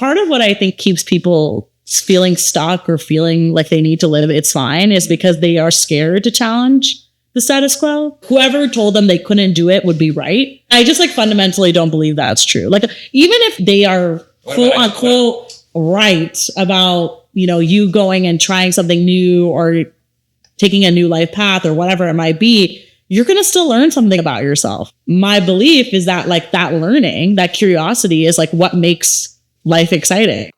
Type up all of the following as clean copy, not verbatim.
part of what I think keeps people feeling stuck or feeling like they need to live it's fine is because they are scared to challenge the status quo. Whoever told them they couldn't do it would be right. I just like fundamentally don't believe that's true. Like even if they are quote unquote right about, you know, you going and trying something new or taking a new life path or whatever it might be, you're going to still learn something about yourself. My belief is that like that learning, that curiosity is like what makes life exciting.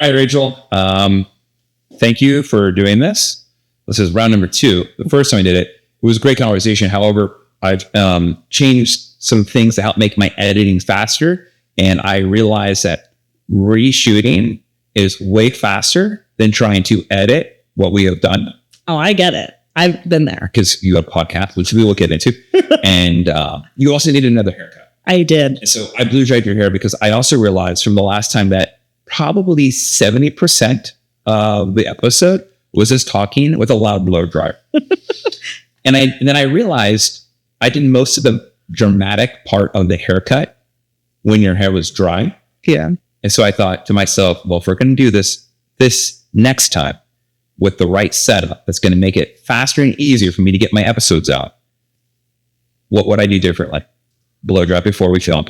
All right, Rachel. Thank you for doing this. This is round number 2. The first time I did it, it was a great conversation. However, I've changed some things to help make my editing faster. And I realized that reshooting is way faster than trying to edit what we have done. Oh, I get it. I've been there. Because you have a podcast, which we will get into. And you also needed another haircut. I did. And so I blue dried your hair because I also realized from the last time that probably 70% of the episode was us talking with a loud blow dryer. and then I realized I did most of the dramatic part of the haircut when your hair was dry. Yeah. And so I thought to myself, well, if we're going to do this next time with the right setup that's going to make it faster and easier for me to get my episodes out, what would I do differently? Blow dry before we film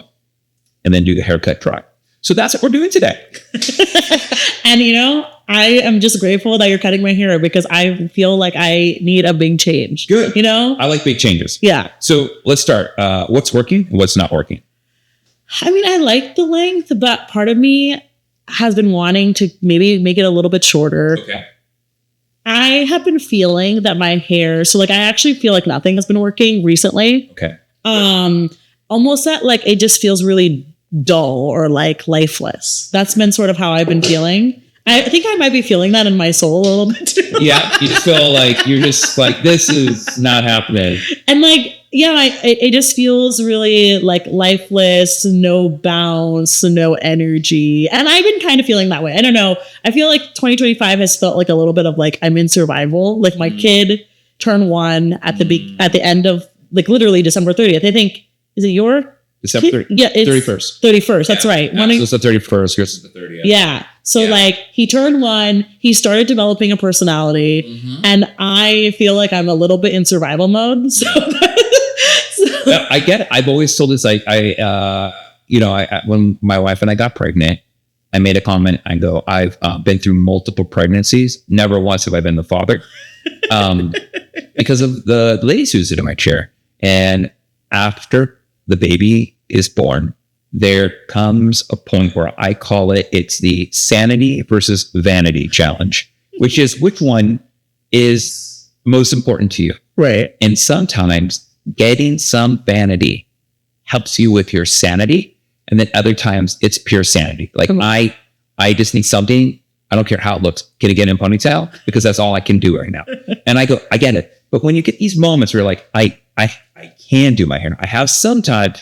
and then do the haircut dry. So that's what we're doing today. And, you know, I am just grateful that you're cutting my hair because I feel like I need a big change. Good. You know? I like big changes. Yeah. So let's start. What's working? What's not working? I mean, I like the length, but part of me has been wanting to maybe make it a little bit shorter. Okay. I have been feeling that my hair, so like I actually feel like nothing has been working recently. Okay. Almost that like it just feels really dull or like lifeless. That's been sort of how I've been feeling. I think I might be feeling that in my soul a little bit too. Yeah, you feel like you're just like, this is not happening. And like, yeah, it just feels really like lifeless, no bounce, no energy. And I've been kind of feeling that way. I don't know. I feel like 2025 has felt like a little bit of like I'm in survival. Like my kid turned 1 at the end of like literally December 30th. I think, is it your December 30th. Yeah, it's 31st. 31st. That's right. Yeah, so it's the 31st. Yours is the 30th. Yeah. So like he turned 1, he started developing a personality, and I feel like I'm a little bit in survival mode. So, Yeah, I get it. I've always told this. When my wife and I got pregnant, I made a comment. I go, I've been through multiple pregnancies. Never once have I been the father, because of the ladies who sit in my chair. And after the baby is born, there comes a point where I call it's the sanity versus vanity challenge, which is which one is most important to you. right. And sometimes getting some vanity helps you with your sanity. And then other times it's pure sanity. Like I just need something. I don't care how it looks. Can I get in a ponytail? Because that's all I can do right now. And I go, I get it. But when you get these moments where you're like, I can do my hair. I have some time,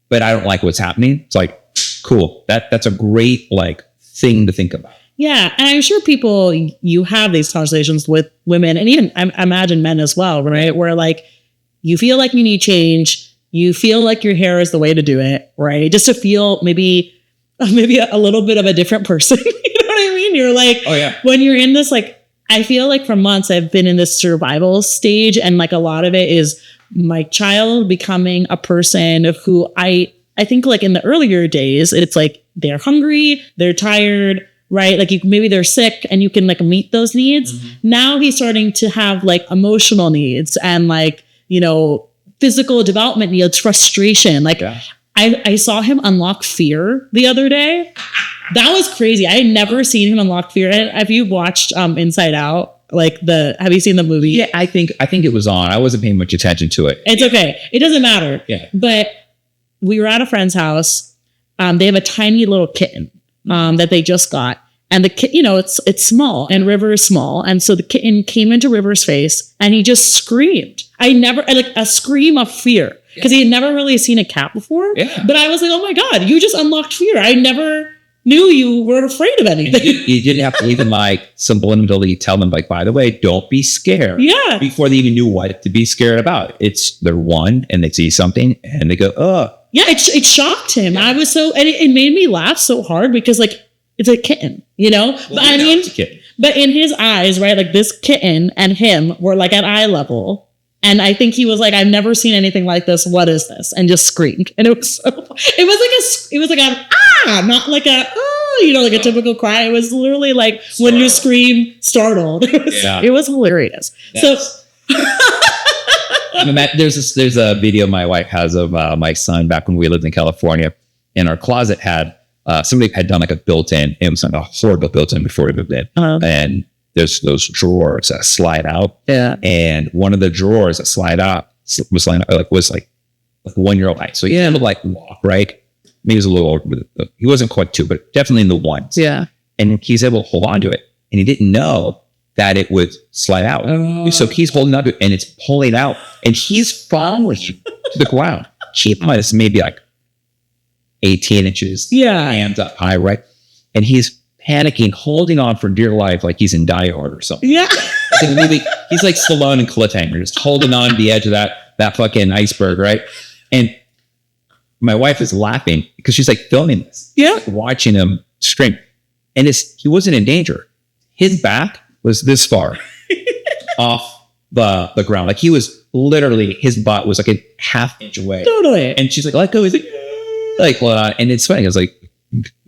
but I don't like what's happening. It's like, cool. That's a great like thing to think about. Yeah. And I'm sure you have these conversations with women and even I imagine men as well, right? Where like you feel like you need change. You feel like your hair is the way to do it, right? Just to feel maybe a little bit of a different person. You know what I mean? You're like, oh yeah. When you're in this, like, I feel like for months I've been in this survival stage, and like a lot of it is my child becoming a person who I think like in the earlier days, it's like they're hungry, they're tired, right? Like maybe they're sick and you can like meet those needs. Now he's starting to have like emotional needs and like, you know, physical development needs, frustration. Like I saw him unlock fear the other day. That was crazy. I had never seen him unlock fear. Have you watched Inside Out? Have you seen the movie? Yeah, I think it was on. I wasn't paying much attention to it. It's okay. It doesn't matter. Yeah. But we were at a friend's house. They have a tiny little kitten that they just got. And the kitten, you know, it's small and River is small. And so the kitten came into River's face and he just screamed. Like a scream of fear. because he had never really seen a cat before. Yeah. But I was like, oh my God, you just unlocked fear. I never knew you were afraid of anything. You didn't have to even like subliminally tell them like, by the way, don't be scared. Yeah. Before they even knew what to be scared about. They're one and they see something and they go, oh. Yeah, it shocked him. I was and it made me laugh so hard because like it's a kitten, you know? Well, but I mean, it's a kitten. But in his eyes, right, like this kitten and him were like at eye level. And I think he was like, I've never seen anything like this. What is this? And just screamed. And it was like a not like a like a typical cry. It was literally like startled. When you scream startled. It was hilarious. Yes. So there's a video my wife has of my son back when we lived in California, and our closet had somebody had done like a built-in. It was like a horrible built-in before we moved in, and there's those drawers that slide out. Yeah, and one of the drawers that slide out was like 1-year-old height. So he had to like walk, right. Maybe he was a little older. He wasn't quite 2, but definitely in the 1s. Yeah, and he's able to hold on to it, and he didn't know that it would slide out. So he's holding on to it and it's pulling out and he's falling to the ground. It's maybe like 18 inches. Yeah. Hands up high, right? And he's panicking, holding on for dear life like he's in Die Hard or something. Yeah. He's like Stallone and Cliffhanger, just holding on to the edge of that fucking iceberg, right? And my wife is laughing because she's like filming this. Yeah. Like watching him scream. And he wasn't in danger. His back was this far off the ground. Like he was literally, his butt was like a half inch away. Totally. And she's like, let go. He's like, and it's funny. It's like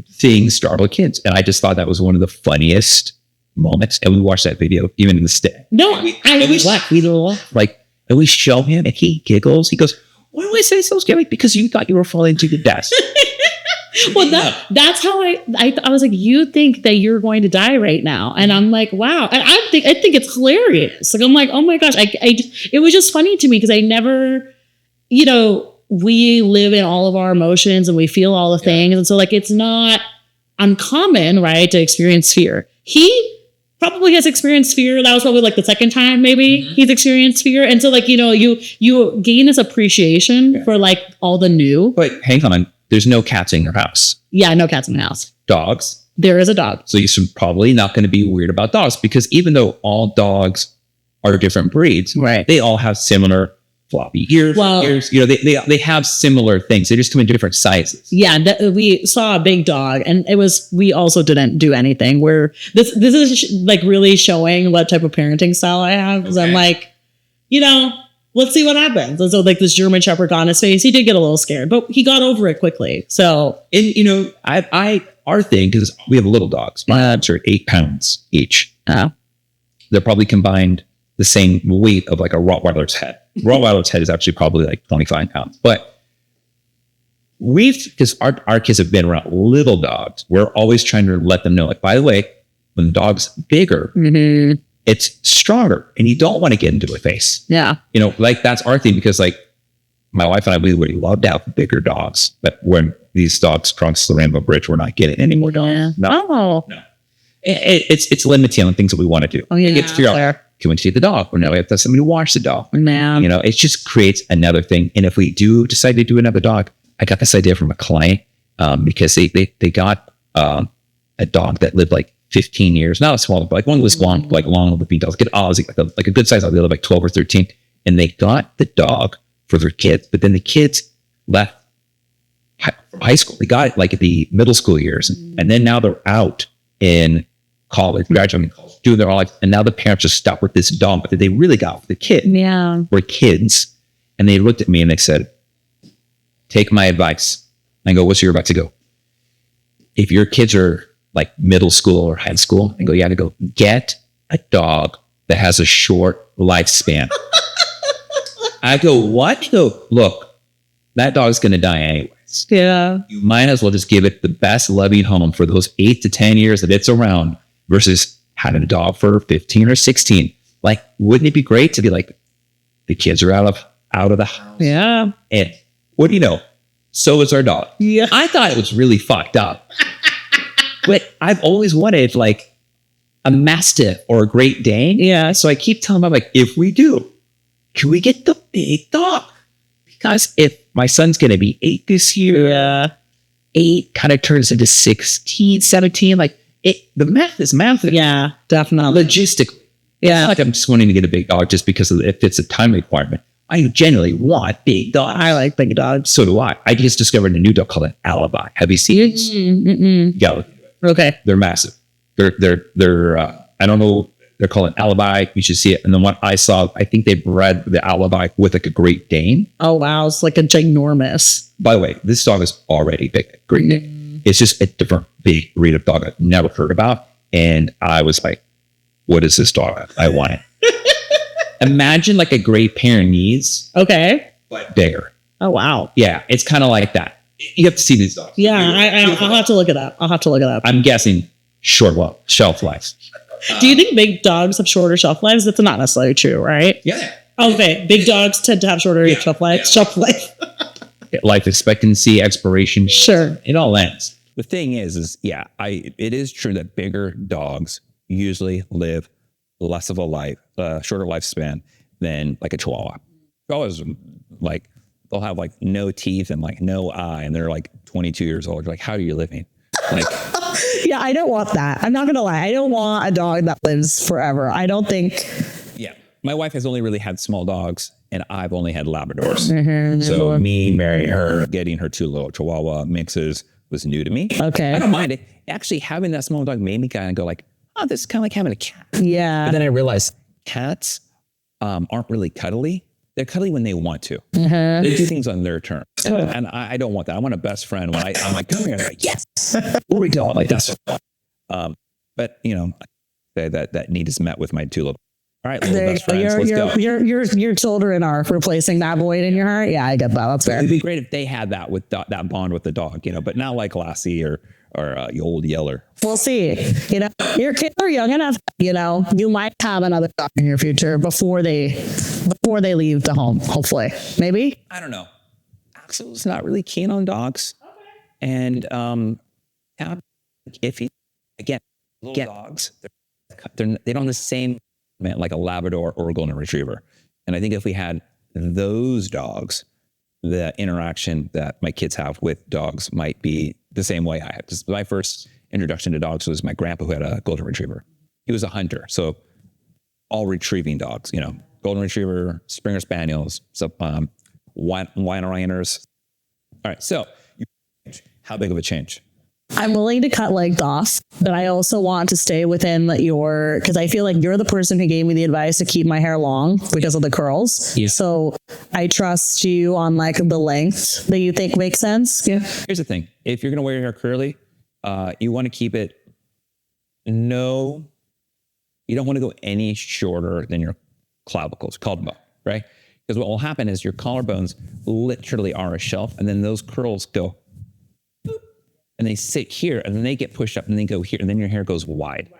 things startle kids. And I just thought that was one of the funniest moments. And we watched that video even in the stay. No, we laugh. Like, and we show him and he giggles. He goes, why do I say so scary? Because you thought you were falling to your death. Well, that's how I was like, you think that you're going to die right now. And I'm like, wow. And I think it's hilarious. Like, I'm like, oh my gosh. It was just funny to me because I never, we live in all of our emotions and we feel all the things. And so like, it's not uncommon, right, to experience fear. He probably has experienced fear. That was probably like the second time maybe he's experienced fear. And so like, you gain this appreciation for like all the new. But hang on. There's no cats in your house. Yeah, no cats in the house. Dogs. There is a dog. So you're probably not going to be weird about dogs because even though all dogs are different breeds, right, they all have similar floppy ears. They have similar things. They just come in different sizes. Yeah, we saw a big dog, and we also didn't do anything. Where this is like really showing what type of parenting style I have because I'm like, let's see what happens. And so like this German Shepherd got on his face. He did get a little scared, but he got over it quickly. So, and our thing, because we have little dogs, my dogs are 8 pounds each. They're probably combined the same weight of like a Rottweiler's head. Rottweiler's head is actually probably like 25 pounds. But because our kids have been around little dogs, we're always trying to let them know, like, by the way, when the dog's bigger, it's stronger and you don't want to get into a face. Yeah. Like that's our thing because like my wife and I, we would love to have bigger dogs, but when these dogs cross the Rainbow Bridge, we're not getting any more dogs. Yeah. No. It's limiting on things that we want to do. Oh, yeah. You get to figure out, can we take the dog? Or no, we have to have somebody to wash the dog. Man. It just creates another thing. And if we do decide to do another dog, I got this idea from a client because they got a dog that lived like 15 years, not a small, but like one of those long living dogs, get Aussie, like a good size dog. They live like 12 or 13. And they got the dog for their kids, but then the kids left high school. They got it like at the middle school years. And then now they're out in college, graduating college, doing their whole life. And now the parents just stuck with this dog that they really got for the kid. Yeah. Were kids. And they looked at me and they said, take my advice. I go, what's your advice? I go, if your kids are like middle school or high school, I go, yeah, I go, get a dog that has a short lifespan. I go, what? I go, look, that dog's going to die anyways. Yeah. You might as well just give it the best loving home for those 8 to 10 years that it's around versus having a dog for 15 or 16. Like, wouldn't it be great to be like, the kids are out of the house. Yeah. And what do you know? So is our dog. Yeah. I thought it was really fucked up. But I've always wanted like a Mastiff or a Great Dane. Yeah. So I keep telling them, like, if we do, can we get the big dog? Guys, if my son's going to be 8 this year, 8 kind of turns into 16, 17. Like the math is math. Yeah, definitely. Logistically. Yeah. It's not like I'm just wanting to get a big dog just because if it's a time requirement. I genuinely want big dogs. I like big dogs. So do I. I just discovered a new dog called an Alibi. Have you seen it? Yeah. Okay. They're massive. They're I don't know. They're called an Alibi. You should see it. And the one I saw, I think they bred the Alibi with like a Great Dane. Oh, wow. It's like a ginormous. By the way, this dog is already big. Great Dane. It's just a different big breed of dog I've never heard about. And I was like, what is this dog? I want it. Imagine like a Great Pyrenees. Okay. But bigger. Oh, wow. Yeah. It's kind of like that. You have to see these dogs. Yeah. I'll have to look it up. I'm guessing shelf life. Do you think big dogs have shorter shelf lives? That's not necessarily true, right? Yeah. Okay. Big dogs tend to have shorter shelf life. Yeah. Shelf life. Life expectancy, expiration. Sure. It all ends. The thing is it is true that bigger dogs usually live less of a life, shorter lifespan than like a Chihuahua. Chihuahuas, like, they'll have like no teeth and like no eye, and they're like 22 years old. You're like, how are you living? Like, Yeah, I don't want that. I'm not going to lie. I don't want a dog that lives forever. I don't think. yeah. My wife has only really had small dogs, and I've only had Labradors. So me marrying her, getting her 2 little Chihuahua mixes was new to me. Okay. I don't mind it. Actually, having that small dog made me kind of go like, oh, this is kind of like having a cat. Yeah. But then I realized cats aren't really cuddly. They're cuddly when they want to. They do things on their terms. And I don't want that. I want a best friend when I'm like, come here. I'm like, yes. Where we go? Like, that's but you know, that need is met with my 2 little. All right, little best friends, let's go. Your children are replacing that void in your heart. Yeah, I get that. That's fair. It'd be great if they had that with that bond with the dog, you know, but not like Lassie or old Yeller. We'll see. You know, your kids are young enough. You know, you might have another dog in your future before they leave the home. Hopefully, maybe. I don't know. Axel's not really keen on dogs, and if he again little dogs, they don't have the same like a Labrador or a Golden Retriever, and I think if we had those dogs, the interaction that my kids have with dogs might be the same way I had. Because my first introduction to dogs was my grandpa, who had a Golden Retriever. He was a hunter, so all retrieving dogs, you know, Golden Retriever, Springer Spaniels, Weimaraners. All right, so how big of a change? I'm willing to cut length off, but I also want to stay within because I feel like you're the person who gave me the advice to keep my hair long because of the curls. Yeah. So I trust you on like the length that you think makes sense. Yeah. Here's the thing. If you're going to wear your hair curly, you want to keep it you don't want to go any shorter than your clavicles, collarbone, right? Because what will happen is your collarbones literally are a shelf, and then those curls go and they sit here, and then they get pushed up, and they go here, and then your hair goes wide.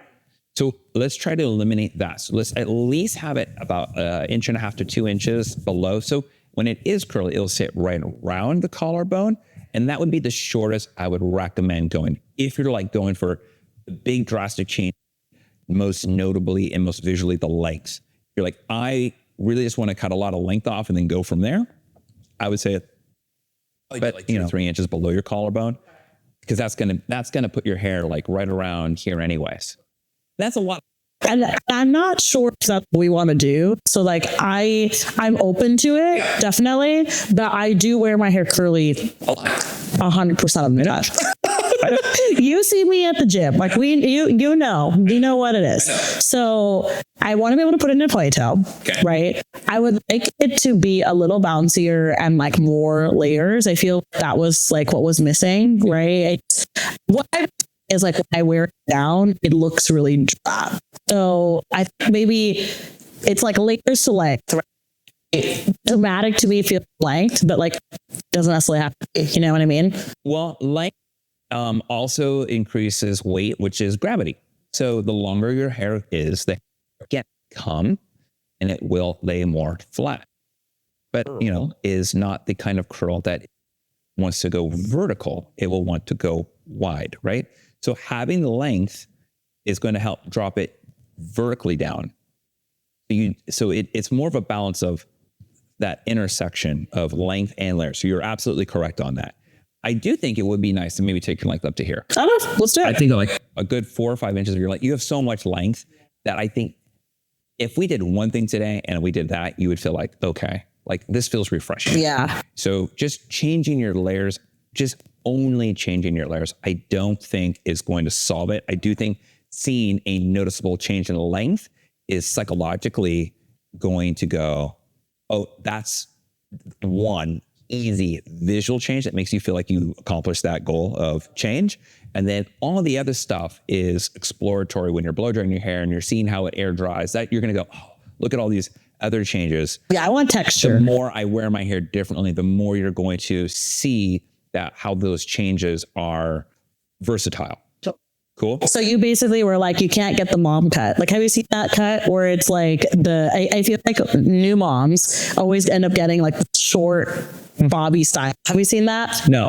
So let's try to eliminate that. So let's at least have it about 1.5 inches to 2 inches below. So when it is curly, it'll sit right around the collarbone, and that would be the shortest I would recommend going. If you're like going for a big drastic change, most notably and most visually the legs. You're like, I really just want to cut a lot of length off and then go from there. I would say, but like 3 inches below your collarbone. Because that's gonna put your hair like right around here anyways. That's a lot. And I'm not sure if that's what we want to do. So like I'm open to it, definitely. But I do wear my hair curly 100% of the time. You see me at the gym, like you know what it is. So I want to be able to put it in a ponytail, right? I would like it to be a little bouncier and like more layers. I feel that was like what was missing, right? What is like when I wear it down, it looks really drab. So I think maybe it's like layers to length, right? Dramatic to me feels length, but like doesn't necessarily have to be, you know what I mean? Well, length also increases weight, which is gravity. So the longer your hair is, the hair can come and it will lay more flat. But, is not the kind of curl that wants to go vertical. It will want to go wide, right? So having the length is going to help drop it vertically down. So it's more of a balance of that intersection of length and layers. So you're absolutely correct on that. I do think it would be nice to maybe take your length up to here. Let's do it. I think like a good 4 or 5 inches of your length. You have so much length that I think if we did one thing today and we did that, you would feel like, okay, like this feels refreshing. Yeah. So just changing your layers, just only changing your layers, I don't think is going to solve it. I do think seeing a noticeable change in length is psychologically going to go, oh, that's one easy visual change that makes you feel like you accomplished that goal of change. And then all the other stuff is exploratory when you're blow drying your hair and you're seeing how it air dries, that you're going to go, oh, look at all these other changes. Yeah, I want texture. The more I wear my hair differently, the more you're going to see that how those changes are versatile. Cool. So you basically were like, you can't get the mom cut. Like, have you seen that cut where it's like I feel like new moms always end up getting like the short bobby style. Have you seen that? No.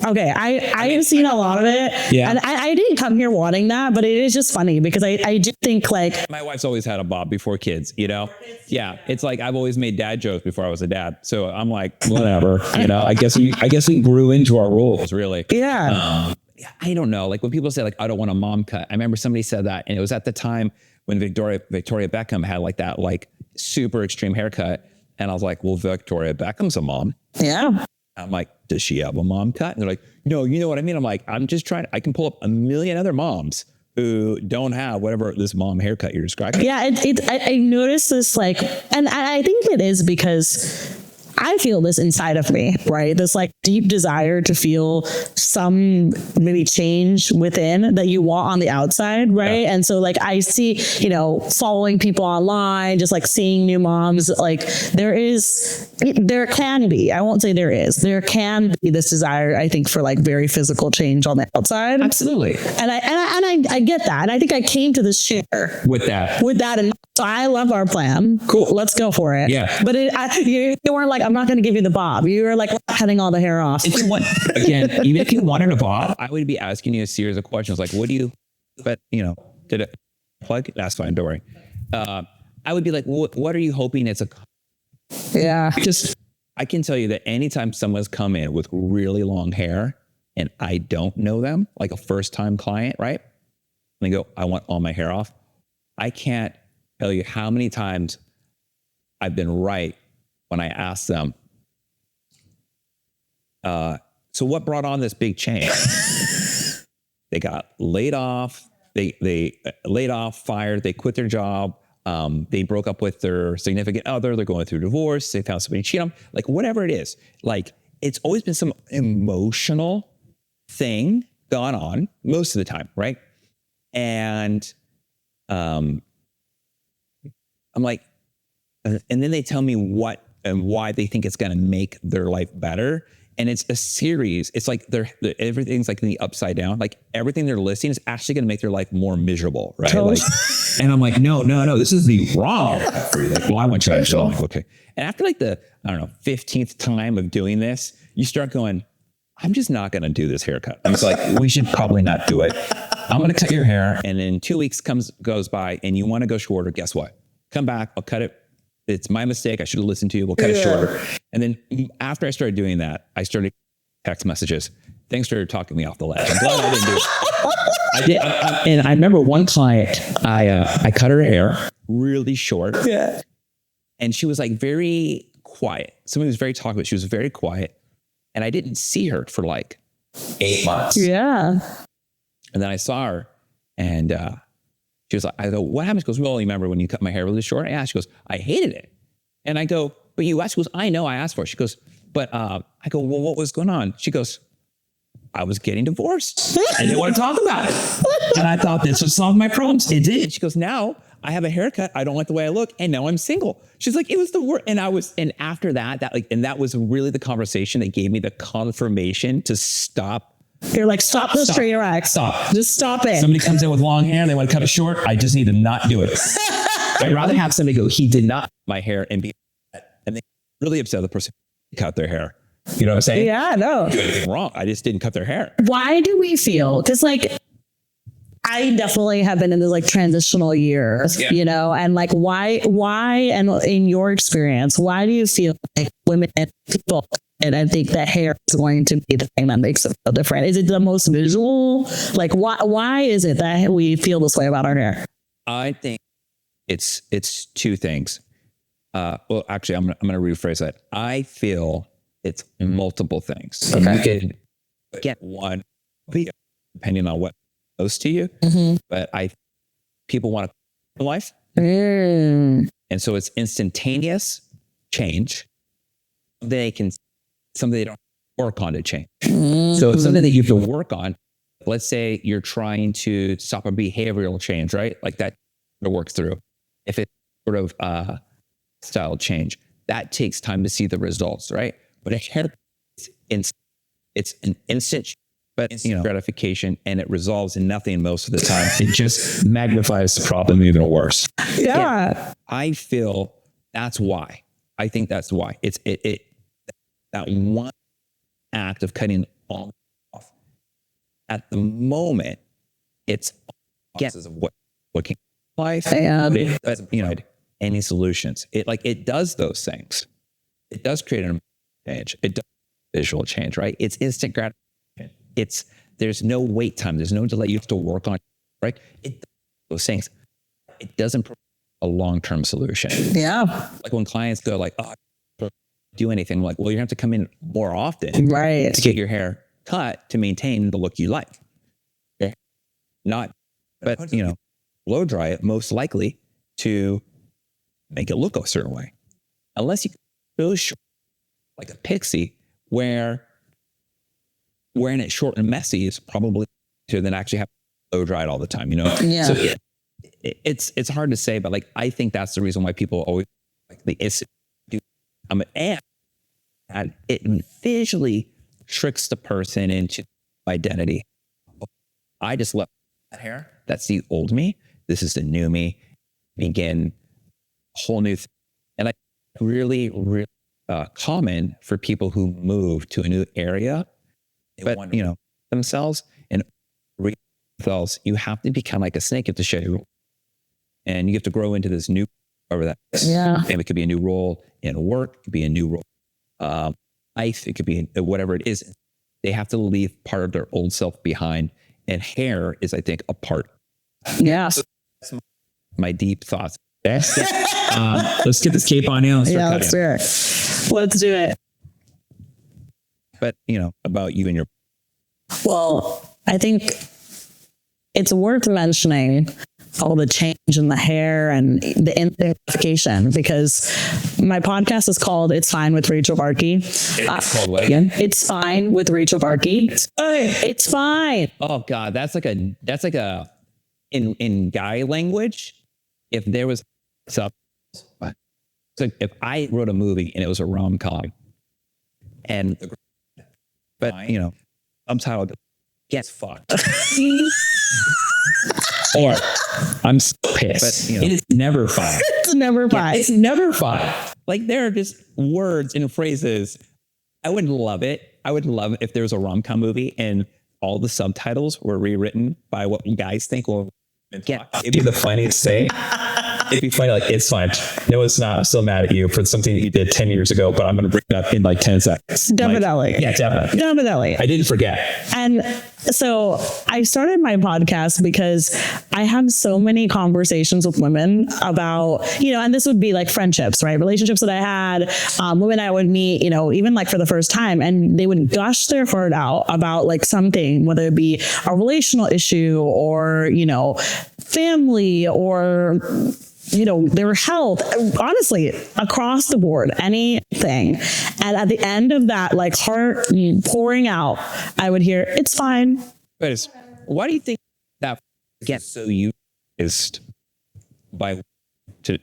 Okay. I have seen a lot of it. Yeah. And I didn't come here wanting that, but it is just funny because I do think like. My wife's always had a bob before kids, you know? Yeah. It's like, I've always made dad jokes before I was a dad. So I'm like, whatever, you know, I guess we grew into our roles really. Yeah. I don't know. Like when people say like, I don't want a mom cut. I remember somebody said that and it was at the time when Victoria Beckham had like that, like super extreme haircut. And I was like, well, Victoria Beckham's a mom. Yeah. I'm like, does she have a mom cut? And they're like, no, you know what I mean? I'm like, I'm just trying, I can pull up a million other moms who don't have whatever this mom haircut you're describing. Yeah. I noticed this like, and I think it is because I feel this inside of me, right? This like deep desire to feel some maybe change within that you want on the outside, right? Yeah. And so like I see, you know, following people online, just like seeing new moms, like there can be, I won't say there can be this desire, I think, for like very physical change on the outside. Absolutely. And I get that. And I think I came to this share with that. And so I love our plan. Cool. Let's go for it. Yeah. But you weren't like, I'm not going to give you the bob. You were like cutting all the hair off. If you want, again, even if you wanted a bob, I would be asking you a series of questions like, what do you, but you know, did it plug? That's fine. Don't worry. I would be like, what are you hoping it's a, yeah. I can tell you that anytime someone's come in with really long hair and I don't know them, like a first time client, right? And they go, I want all my hair off. I can't tell you how many times I've been right when I ask them, so what brought on this big change? They got laid off. They laid off, fired. They quit their job. They broke up with their significant other. They're going through divorce. They found somebody to cheat on. Like whatever it is, like it's always been some emotional thing gone on most of the time, right? And I'm like, and then they tell me what and why they think it's going to make their life better. And it's a series. It's like everything's like in the upside down. Like everything they're listing is actually going to make their life more miserable, right? Like, and I'm like, no, this is the wrong. Like, well, I want you to show. Like, okay. And after like the, I don't know, 15th time of doing this, you start going, I'm just not going to do this haircut. I'm just like, we should probably not do it. I'm going to cut your hair. And then 2 weeks goes by and you want to go shorter. Guess what? Come back. I'll cut it. It's my mistake. I should have listened to you. We'll cut it shorter. And then after I started doing that, I started text messages. Thanks for talking me off the ledge. I'm glad I didn't do it. I did. And I remember one client, I cut her hair really short. Yeah. And she was like very quiet. Somebody was very talkative. She was very quiet. And I didn't see her for like 8 months. Yeah. And then I saw her and she was like, I go, what happened? She goes, well, you remember when you cut my hair really short? I asked, she goes, I hated it. And I go, but you asked? She goes, I know I asked for it. She goes, but I go, well, what was going on? She goes, I was getting divorced. I didn't want to talk about it. And I thought this would solve my problems. It did. She goes, now I have a haircut. I don't like the way I look. And now I'm single. She's like, it was the worst. And after that was really the conversation that gave me the confirmation to stop. You're like, stop those train wrecks. Stop. Just stop it. Somebody comes in with long hair, they want to cut it short. I just need to not do it. I'd rather have somebody go, he did not my hair and be, and they really upset the person who cut their hair. You know what I'm saying? Yeah, no. Do anything wrong. I just didn't cut their hair. Why do we feel? Because like, I definitely have been in this like transitional year, you know, and like why, and in your experience, why do you feel like women and people, and I think that hair is going to be the thing that makes it feel different? Is it the most visual? Like why is it that we feel this way about our hair? I think it's two things. Well, actually, I'm going to rephrase that. I feel it's multiple things. Okay. You can get one depending on what goes to you, but people want a life, and so it's instantaneous change. Something they don't work on to change. So it's something that you have to work on. Let's say you're trying to stop a behavioral change, right? Like that to work through. If it's sort of style change, that takes time to see the results, right? But a hair, it's an instant, but gratification, and it resolves in nothing most of the time. It just magnifies the problem even worse. Yeah. I feel that's why. I think that's why. It's that one act of cutting all off. At the moment, it's guesses of what looking life. But any solutions. It does those things. It does create an change. It does visual change, right? It's instant gratification. There's no wait time. There's no delay. You have to work on, right? It does those things. It doesn't provide a long-term solution. Yeah. Like when clients go like, oh, I don't do anything. I'm like, well, you have to come in more often, right, to get your hair cut to maintain the look you like. Okay. But blow dry it most likely to make it look a certain way. Unless you really short, like a pixie, where wearing it short and messy is probably better than actually have blow dried all the time, Yeah. So it's hard to say, but like I think that's the reason why people always like the do and it visually tricks the person into identity. I just love that hair. That's the old me. This is the new me. Begin a whole new thing. And I really, really common for people who move to a new area, but themselves and themselves. You have to become like a snake. You have to shed your, and you have to grow into this new, whatever that is. Yeah. And it could be a new role in work. It could be a new role. Life. It could be whatever it is. They have to leave part of their old self behind, and hair is, I think, a part. Yeah. So that's my deep thoughts. Okay? Let's get this cape on you. Let's do it. Let's do it. But about you and your. Well, I think it's worth mentioning all the change in the hair and the intensification, because my podcast is called "It's Fine with Rachel Varkey." It's called what again? It's Fine with Rachel Varkey. It's fine. Oh God, that's like a in guy language. If there was so if I wrote a movie and it was a rom-com, but I'm titled "Get Fucked." Or I'm pissed. But it is never fine. It's never fine. It's never fine. Like there are just words and phrases. I would love it. I would love it if there was a rom-com movie and all the subtitles were rewritten by what guys think will get. It'd be the funniest thing. It'd be funny, like, it's fine. No, it's not. I'm still mad at you for something that you did 10 years ago, but I'm going to bring it up in like 10 seconds. Definitely. Like, yeah, definitely. Definitely. I didn't forget. And so I started my podcast because I have so many conversations with women about, and this would be like friendships, right? Relationships that I had, women I would meet, even like for the first time, and they would gush their heart out about like something, whether it be a relational issue or, family or, their health, honestly, across the board, anything. And at the end of that, like heart pouring out, I would hear, "It's fine." But why do you think that gets so used by to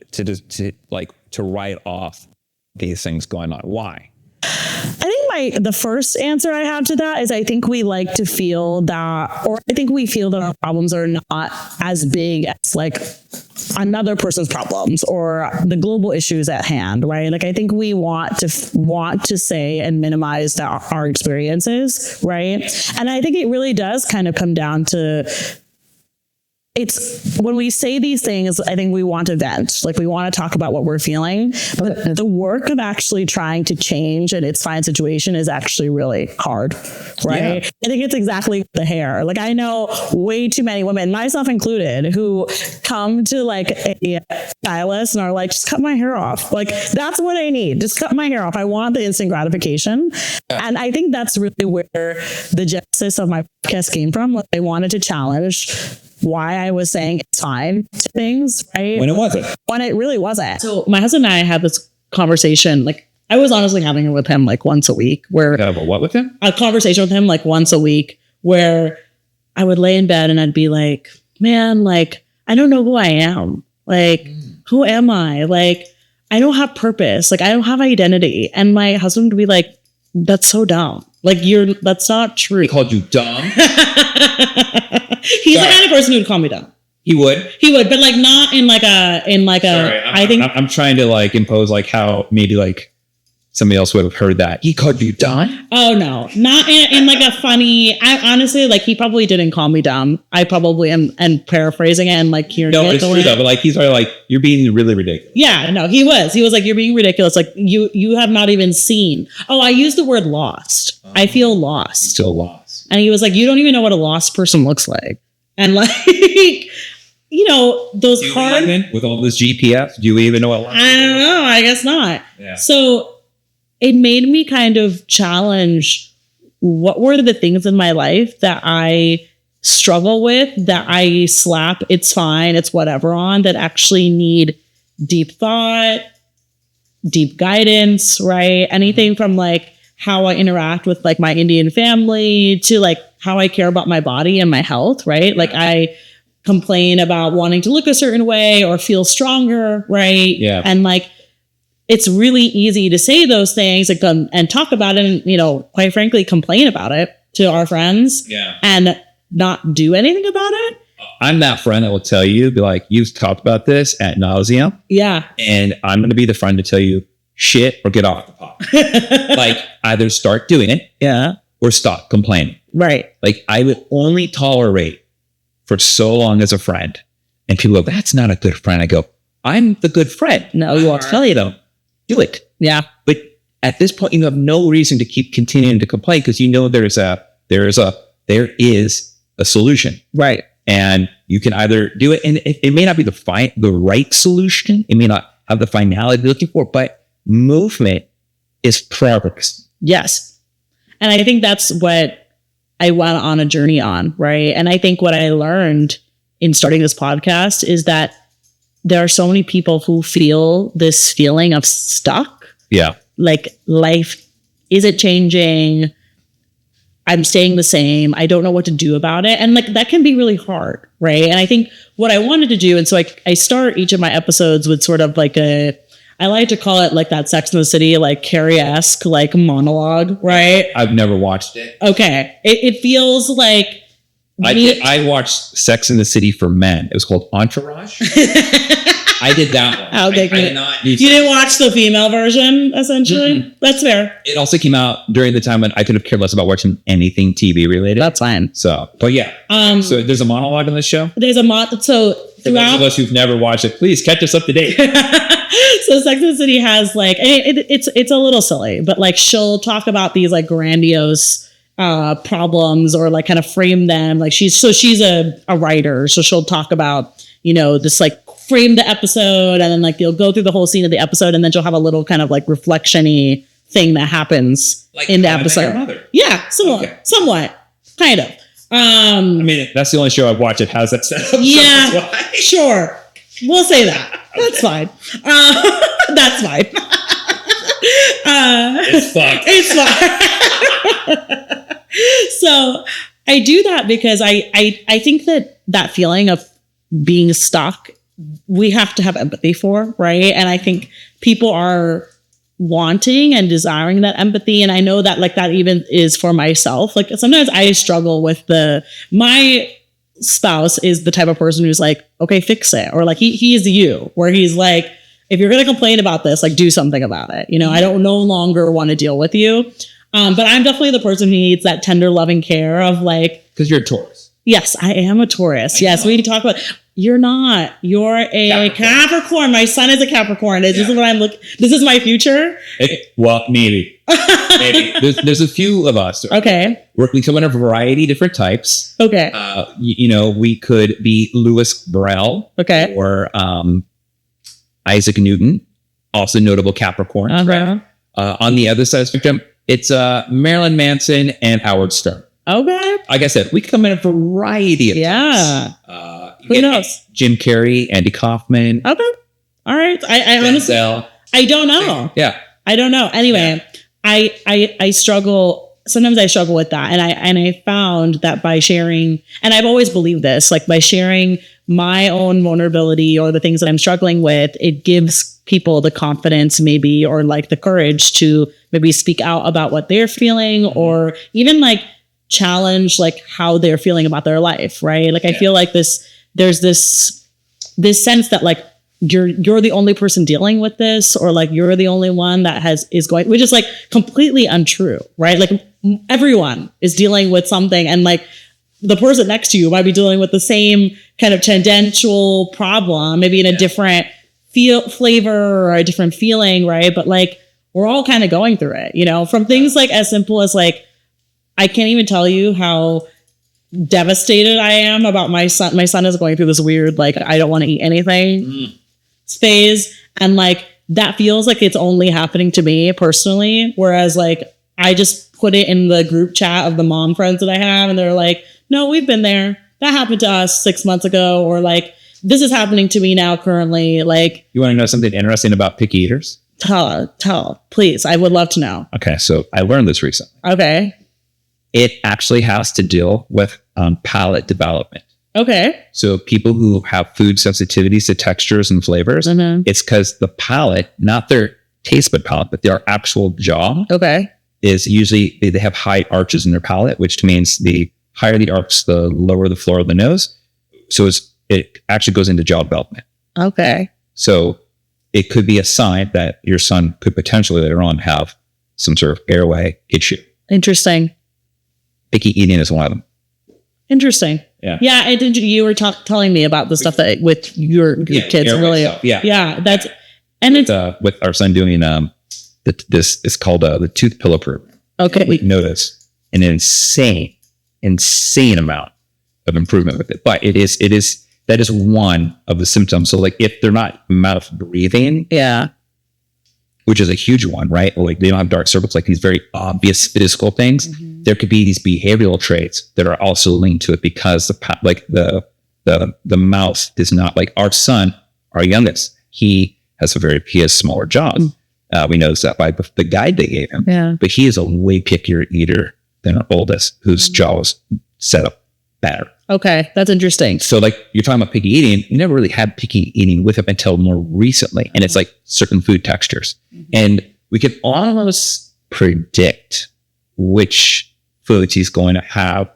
write off these things going on? Why? I think the first answer I have to that is I think we like to feel that, or I think we feel that our problems are not as big as like another person's problems or the global issues at hand, right? Like I think we want to say and minimize our experiences, right? And I think it really does kind of come down to it's when we say these things, I think we want to vent, like we want to talk about what we're feeling, but the work of actually trying to change an it's fine situation is actually really hard, right? Yeah. I think it's exactly the hair. Like I know way too many women, myself included, who come to like a stylist and are like, just cut my hair off. Like that's what I need. Just cut my hair off. I want the instant gratification. And I think that's really where the genesis of my podcast came from. Like I wanted to challenge why I was saying it's fine to things, right? When it wasn't. When it really wasn't. So my husband and I had this conversation, like I was honestly having it with him like once a week where what with him? A conversation with him like once a week where I would lay in bed and I'd be like, man, like, I don't know who I am. Like, who am I? Like, I don't have purpose. Like, I don't have identity. And my husband would be like, that's so dumb. Like that's not true. He called you dumb? He's the kind of person who would call me dumb. He would, but like not in like a, I'm trying to like impose like how maybe like somebody else would have heard that. He called you dumb? Oh no, not in like a funny, I honestly, like he probably didn't call me dumb. I probably am and paraphrasing it and like hearing it. No, it's true though, but like he's like, you're being really ridiculous. Yeah, no, he was like, you're being ridiculous. Like you have not even seen. Oh, I used the word lost. I feel lost. Still lost. And he was like, you don't even know what a lost person looks like. And like, you know, those hard. With all this GPS, do you even know what lost? I don't know. I guess not. Yeah. So it made me kind of challenge what were the things in my life that I struggle with, that I slap, it's fine, it's whatever on, that actually need deep thought, deep guidance, right? Anything from like how I interact with like my Indian family to like how I care about my body and my health, right? Like I complain about wanting to look a certain way or feel stronger, right? Yeah. And like, it's really easy to say those things and talk about it and, you know, quite frankly, complain about it to our friends and not do anything about it. I'm that friend that will tell you, be like, you've talked about this ad nauseum. Yeah. And I'm going to be the friend to tell you shit or get off the pot. Like either start doing it or stop complaining. Right. Like I would only tolerate for so long as a friend. And people go, that's not a good friend. I go, I'm the good friend. No, you I'll tell you though. Do it. Yeah. But at this point, you have no reason to keep continuing to complain because you know there is a solution. Right. And you can either do it, and it may not be the right solution. It may not have the finality you're looking for, but movement is progress. Yes. And I think that's what I went on a journey on, right? And I think what I learned in starting this podcast is that there are so many people who feel this feeling of stuck. Yeah. Like life isn't changing. I'm staying the same. I don't know what to do about it. And like that can be really hard, right? And I think what I wanted to do, and so I start each of my episodes with sort of like I like to call it like that Sex and the City, like Carrie-esque, like monologue, right? I've never watched it. Okay. It feels like I watched Sex and the City for Men. It was called Entourage. I did that one. I did not. You didn't watch the female version, essentially? Mm-hmm. That's fair. It also came out during the time when I could have cared less about watching anything TV related. That's fine. So, but yeah. So there's a monologue on this show? There's a so for those of us who've never watched it, please catch us up to date. So Sex and the City has like, it's a little silly, but like she'll talk about these like grandiose problems or like kind of frame them. Like she's a writer. So she'll talk about, you know, this like frame the episode and then like you'll go through the whole scene of the episode and then she'll have a little kind of like reflection-y thing that happens like in the episode. Yeah, somewhat, kind of. I mean, that's the only show I've watched that has that set up. Yeah, sure. We'll say that. That's fine. That's fine. It's fucked. It's fine. So I do that because I think that feeling of being stuck, we have to have empathy for, right? And I think people are wanting and desiring that empathy. And I know that like that even is for myself. Like sometimes I struggle with my spouse is the type of person who's like, okay, fix it. Or like he is you, where he's like, if you're going to complain about this, like do something about it. You know, I don't no longer want to deal with you. But I'm definitely the person who needs that tender loving care of like, because you're a Taurus. Yes, I am a Taurus. Yes, we can talk about. You're not. You're a Capricorn. My son is a Capricorn. This is what I'm looking. This is my future. Well, maybe. There's a few of us. Okay. We come in a variety of different types. Okay. We could be Louis Braille. Okay. Or Isaac Newton, also notable Capricorn. Okay. On the other side of the spectrum, it's Marilyn Manson and Howard Stern. Okay. Like I said, we come in a variety of types. Who knows? Jim Carrey, Andy Kaufman. Okay. All right. I honestly, I don't know. Yeah. I don't know. Anyway, I struggle. Sometimes I struggle with that. And I found that by sharing, and I've always believed this, like by sharing my own vulnerability or the things that I'm struggling with, it gives people the confidence maybe, or like the courage to maybe speak out about what they're feeling, or even like challenge like how they're feeling about their life. Right. Like I feel like there's this sense that like you're the only person dealing with this, or like you're the only one that is going, which is like completely untrue, right? Like everyone is dealing with something, and like the person next to you might be dealing with the same kind of tangential problem, maybe in a different flavor or a different feeling, right? But like we're all kind of going through it, from things like as simple as like, I can't even tell you how devastated I am about my son. My son is going through this weird, like, I don't want to eat anything phase. And like, that feels like it's only happening to me personally. Whereas like, I just put it in the group chat of the mom friends that I have, and they're like, no, we've been there. That happened to us 6 months ago. Or like, this is happening to me now currently. Like, you want to know something interesting about picky eaters? Tell, please. I would love to know. Okay. So I learned this recently. Okay. It actually has to deal with palate development. Okay. So people who have food sensitivities to textures and flavors, it's because the palate, not their taste bud palate, but their actual jaw, is usually they have high arches in their palate, which means the higher the arch, the lower the floor of the nose. So it actually goes into jaw development. Okay. So it could be a sign that your son could potentially later on have some sort of airway issue. Interesting. Picky eating is one of them. Interesting. Yeah. Yeah. I did. You were telling me about the stuff that with your kids. Really. Stuff. Yeah. Yeah. That's, and it's with our son doing this is called the tooth pillow program. Okay. We notice an insane amount of improvement with it, but that is one of the symptoms. So like if they're not mouth breathing, which is a huge one, right? Or like they don't have dark circles, like these very obvious physical things. There could be these behavioral traits that are also linked to it, because the mouth is not, like our son, our youngest, he has smaller jaws. We noticed that by the guide they gave him. Yeah. But he is a way pickier eater than our oldest, whose jaw was set up better. Okay, that's interesting. So like you're talking about picky eating, you never really had picky eating with him until more recently. And it's like certain food textures. And we can almost predict which foods he's going to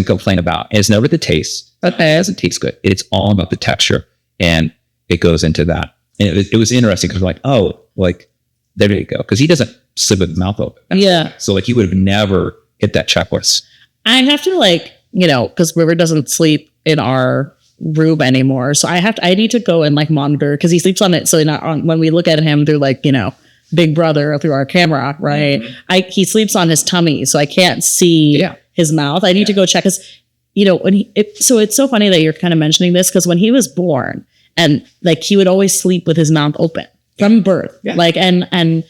complain about. And it's never the taste. Okay, it doesn't taste good. It's all about the texture. And it goes into that. And it was interesting because we're like, oh, like, there you go. Because he doesn't sleep with his mouth open. Yeah. So like he would have never hit that checklist. I have to like, because River doesn't sleep in our room anymore. So I need to go and like monitor, because he sleeps on it. So when we look at him through like, Big Brother through our camera, right? He sleeps on his tummy. So I can't see his mouth. I need to go check his, so it's so funny that you're kind of mentioning this, because when he was born, and like he would always sleep with his mouth open from birth. Like, and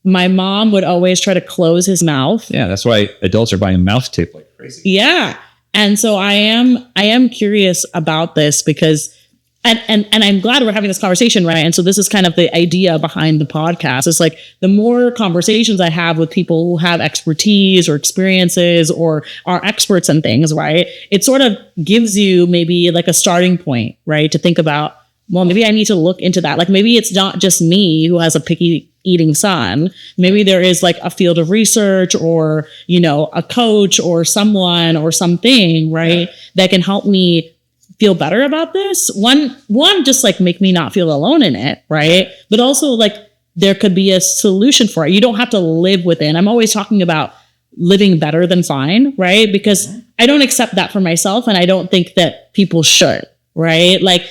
my mom would always try to close his mouth. Yeah. That's why adults are buying mouth tape like crazy. Yeah. And so I am curious about this, because, and I'm glad we're having this conversation, right? And so this is kind of the idea behind the podcast. It's like the more conversations I have with people who have expertise or experiences or are experts in things, right? It sort of gives you maybe like a starting point, right? To think about, well, maybe I need to look into that. Like maybe it's not just me who has a picky eating son. Maybe there is like a field of research or, a coach or someone or something, right? That can help me feel better about this. One, just like make me not feel alone in it, right? But also like there could be a solution for it. You don't have to live within. I'm always talking about living better than fine, right? Because I don't accept that for myself, and I don't think that people should, right? Like,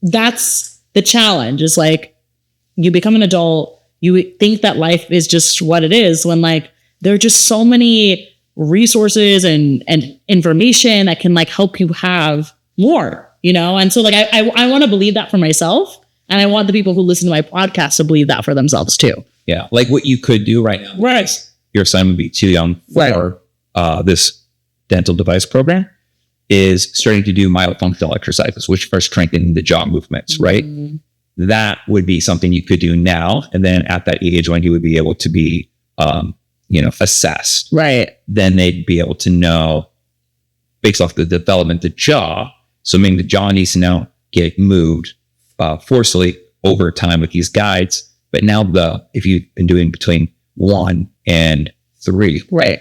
that's the challenge, is like, you become an adult, you think that life is just what it is, when like there are just so many resources and information that can like help you have more, you know? And so like, I want to believe that for myself. And I want the people who listen to my podcast to believe that for themselves too. Yeah. Like what you could do right now. Right. Your son would be too young for this dental device program, is starting to do myofunctional exercises, which are strengthening the jaw movements, right? That would be something you could do now. And then at that age when he would be able to be, assessed, Right. then they'd be able to know based off the development of the jaw. So meaning the jaw needs to now get moved forcefully over time with these guides. But now if you've been doing between 1 and 3, Right.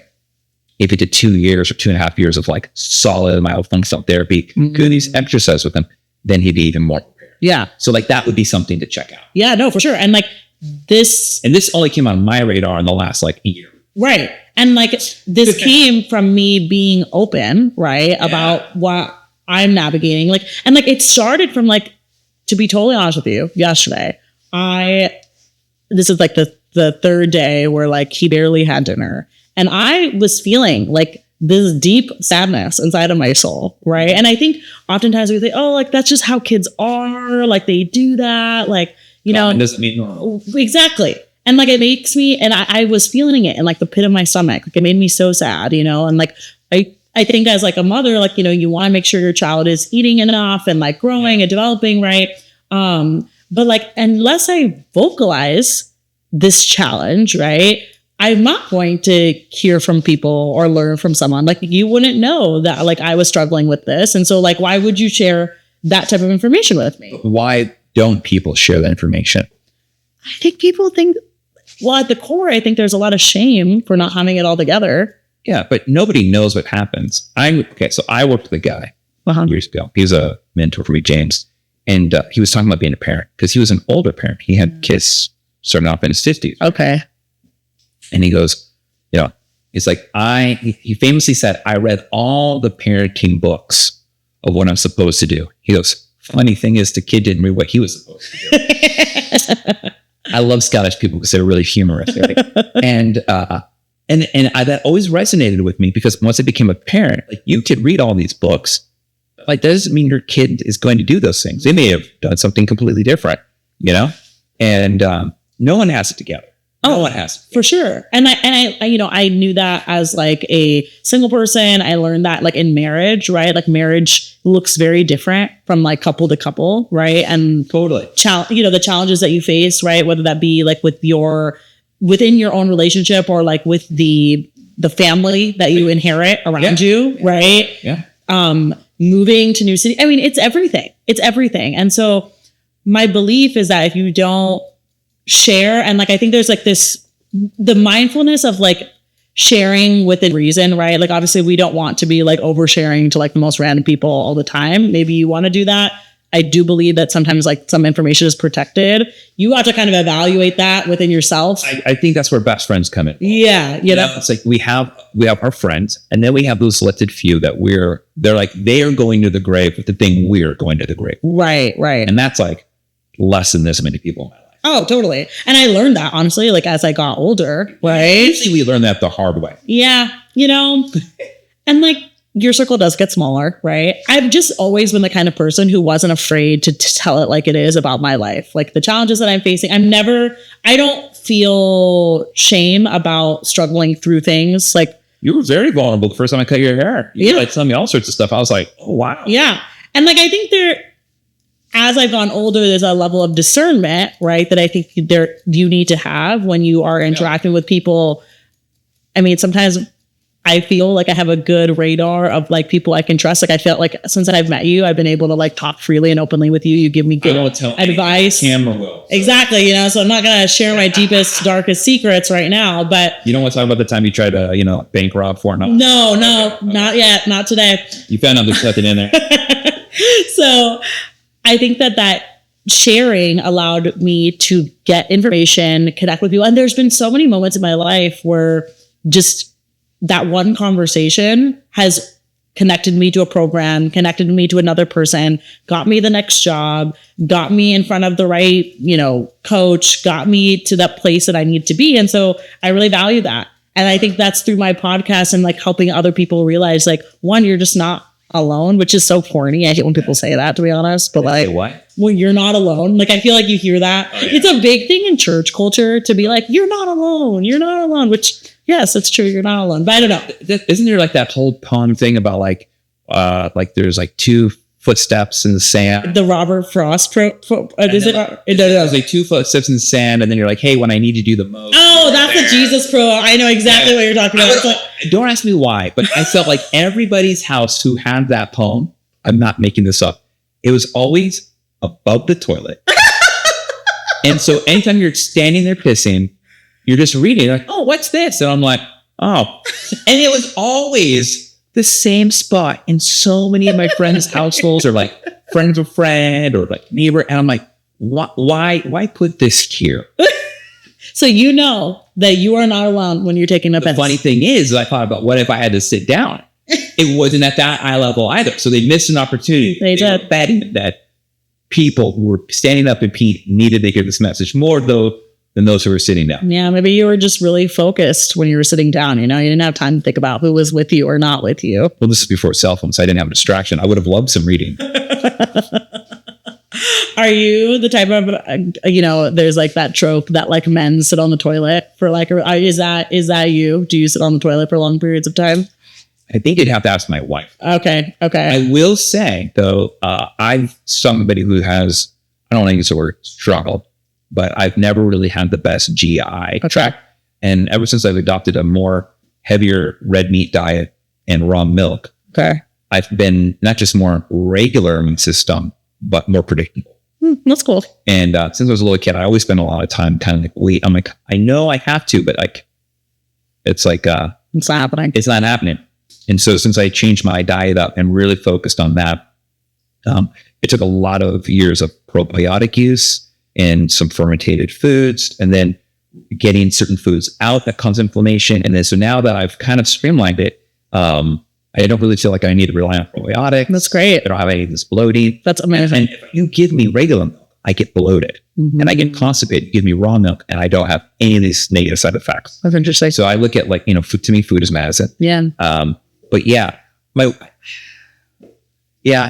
if it did 2 years or 2.5 years of like solid myofunctional therapy, doing these exercises with him, then he'd be even more prepared. Yeah. So like that would be something to check out. Yeah, no, for sure. And like this, And this only came on my radar in the last like year. right. And like this came from me being open, right, about what I'm navigating. Like, and like it started from like, to be totally honest with you, yesterday, this is like the third day where like he barely had dinner. And I was feeling like this deep sadness inside of my soul, right? And I think oftentimes we think, oh, like that's just how kids are, like they do that, like, you know. It doesn't mean normal. Exactly. And like it makes me, and I was feeling it in like the pit of my stomach. Like it made me so sad, you know, and like I think as like a mother, like, you know, you want to make sure your child is eating enough and like growing and developing, right? But like, unless I vocalize this challenge, right, I'm not going to hear from people or learn from someone. Like you wouldn't know that like I was struggling with this. And so like, why would you share that type of information with me? Why don't people share that information? I think people think, well, at the core, I think there's a lot of shame for not having it all together. Yeah, but nobody knows what happens. So I worked with a guy years ago. He was a mentor for me, James. And he was talking about being a parent because he was an older parent. He had kids starting off in his 50s. Okay. And he goes, you know, it's like he famously said, I read all the parenting books of what I'm supposed to do. He goes, funny thing is the kid didn't read what he was supposed to do. I love Scottish people because they're really humorous. Right? And that always resonated with me because once I became a parent, like you could read all these books, like that doesn't mean your kid is going to do those things. They may have done something completely different, you know? And no one has it together. No one has it. For sure. And I, you know, I knew that as like a single person. I learned that like in marriage, right? Like marriage looks very different from like couple to couple, right? And Totally. you know, the challenges that you face, right? Whether that be like within your own relationship or like with the family that you inherit around you, right? Yeah. Moving to new city. I mean, it's everything. It's everything. And so my belief is that if you don't share, and like I think there's like the mindfulness of like sharing within reason, right? Like obviously we don't want to be like oversharing to like the most random people all the time. Maybe you want to do that. I do believe that sometimes like some information is protected. You have to kind of evaluate that within yourself. I think that's where best friends come in. Yeah. You know, It's like we have our friends, and then we have those selected few that they are going to the grave with the thing we're going to the grave. Right. And that's like less than this many people in my life. Oh, totally. And I learned that honestly, like as I got older, right? Usually we learn that the hard way. Yeah. You know, and like your circle does get smaller, right? I've just always been the kind of person who wasn't afraid to tell it like it is about my life. Like the challenges that I'm facing, I don't feel shame about struggling through things. Like You were very vulnerable the first time I cut your hair. You like telling me all sorts of stuff. I was like, oh, wow. Yeah. And like, I think as I've gone older, there's a level of discernment, right? That I think you need to have when you are interacting with people. I mean, sometimes I feel like I have a good radar of like people I can trust. Like I felt like since I've met you, I've been able to like talk freely and openly with you. You give me good advice. Camera will. Exactly. You know, so I'm not going to share my deepest, darkest secrets right now, but you don't want to talk about the time you tried to, bank rob Fortnite? No, not yet. Not today. You found out there's nothing in there. So I think that sharing allowed me to get information, connect with people. And there's been so many moments in my life where just that one conversation has connected me to a program, connected me to another person, got me the next job, got me in front of the right, coach, got me to that place that I need to be. And so I really value that. And I think that's through my podcast and like helping other people realize, like, one, you're just not alone, which is so corny. I hate when people say that, to be honest. But like, what? Well, you're not alone. Like, I feel like you hear that. Oh, yeah. It's a big thing in church culture to be like, you're not alone. You're not alone, which, yes, it's true. You're not alone. But I don't know. Isn't there like that whole poem thing about like there's like two footsteps in the sand? The Robert Frost is it? No. There's like two footsteps in the sand, and then you're like, hey, when I need you to do the most. Oh, that's a Jesus pro. I know exactly what you're talking about. Don't ask me why, but I felt like everybody's house who had that poem, I'm not making this up, it was always above the toilet. And so anytime you're standing there pissing, you're just reading, like, oh, what's this? And I'm like, oh. And it was always the same spot in so many of my friends' households, or like friends of a friend, or like neighbor. And I'm like, why put this here? So you know that you are not alone when you're taking a piss. The funny thing is, I thought about what if I had to sit down? It wasn't at that eye level either. So they missed an opportunity. They did. Were betting that people who were standing up and peeing needed to hear this message more though than those who were sitting down. Yeah, maybe you were just really focused when you were sitting down. You didn't have time to think about who was with you or not with you. Well, this is before cell phones, so I didn't have a distraction. I would have loved some reading. Are you the type of, there's like that trope that like men sit on the toilet for like, is that you? Do you sit on the toilet for long periods of time? I think you'd have to ask my wife. Okay. I will say, though, I'm somebody who has, I don't want to use the word struggled, but I've never really had the best GI tract. And ever since I've adopted a more heavier red meat diet and raw milk, I've been not just more regular in the system, but more predictable. That's cool. And since I was a little kid, I always spent a lot of time kind of like, wait, I'm like, I know I have to, but like, it's like, it's not happening. It's not happening. And so since I changed my diet up and really focused on that, it took a lot of years of probiotic use and some fermented foods, and then getting certain foods out that cause inflammation. And then, so now that I've kind of streamlined it, I don't really feel like I need to rely on probiotics. That's great. I don't have any of this bloating. That's amazing. And if you give me regular milk, I get bloated. Mm-hmm. And I get constipated. You give me raw milk, and I don't have any of these negative side effects. That's interesting. So I look at like, food, to me, food is medicine. Yeah. But yeah,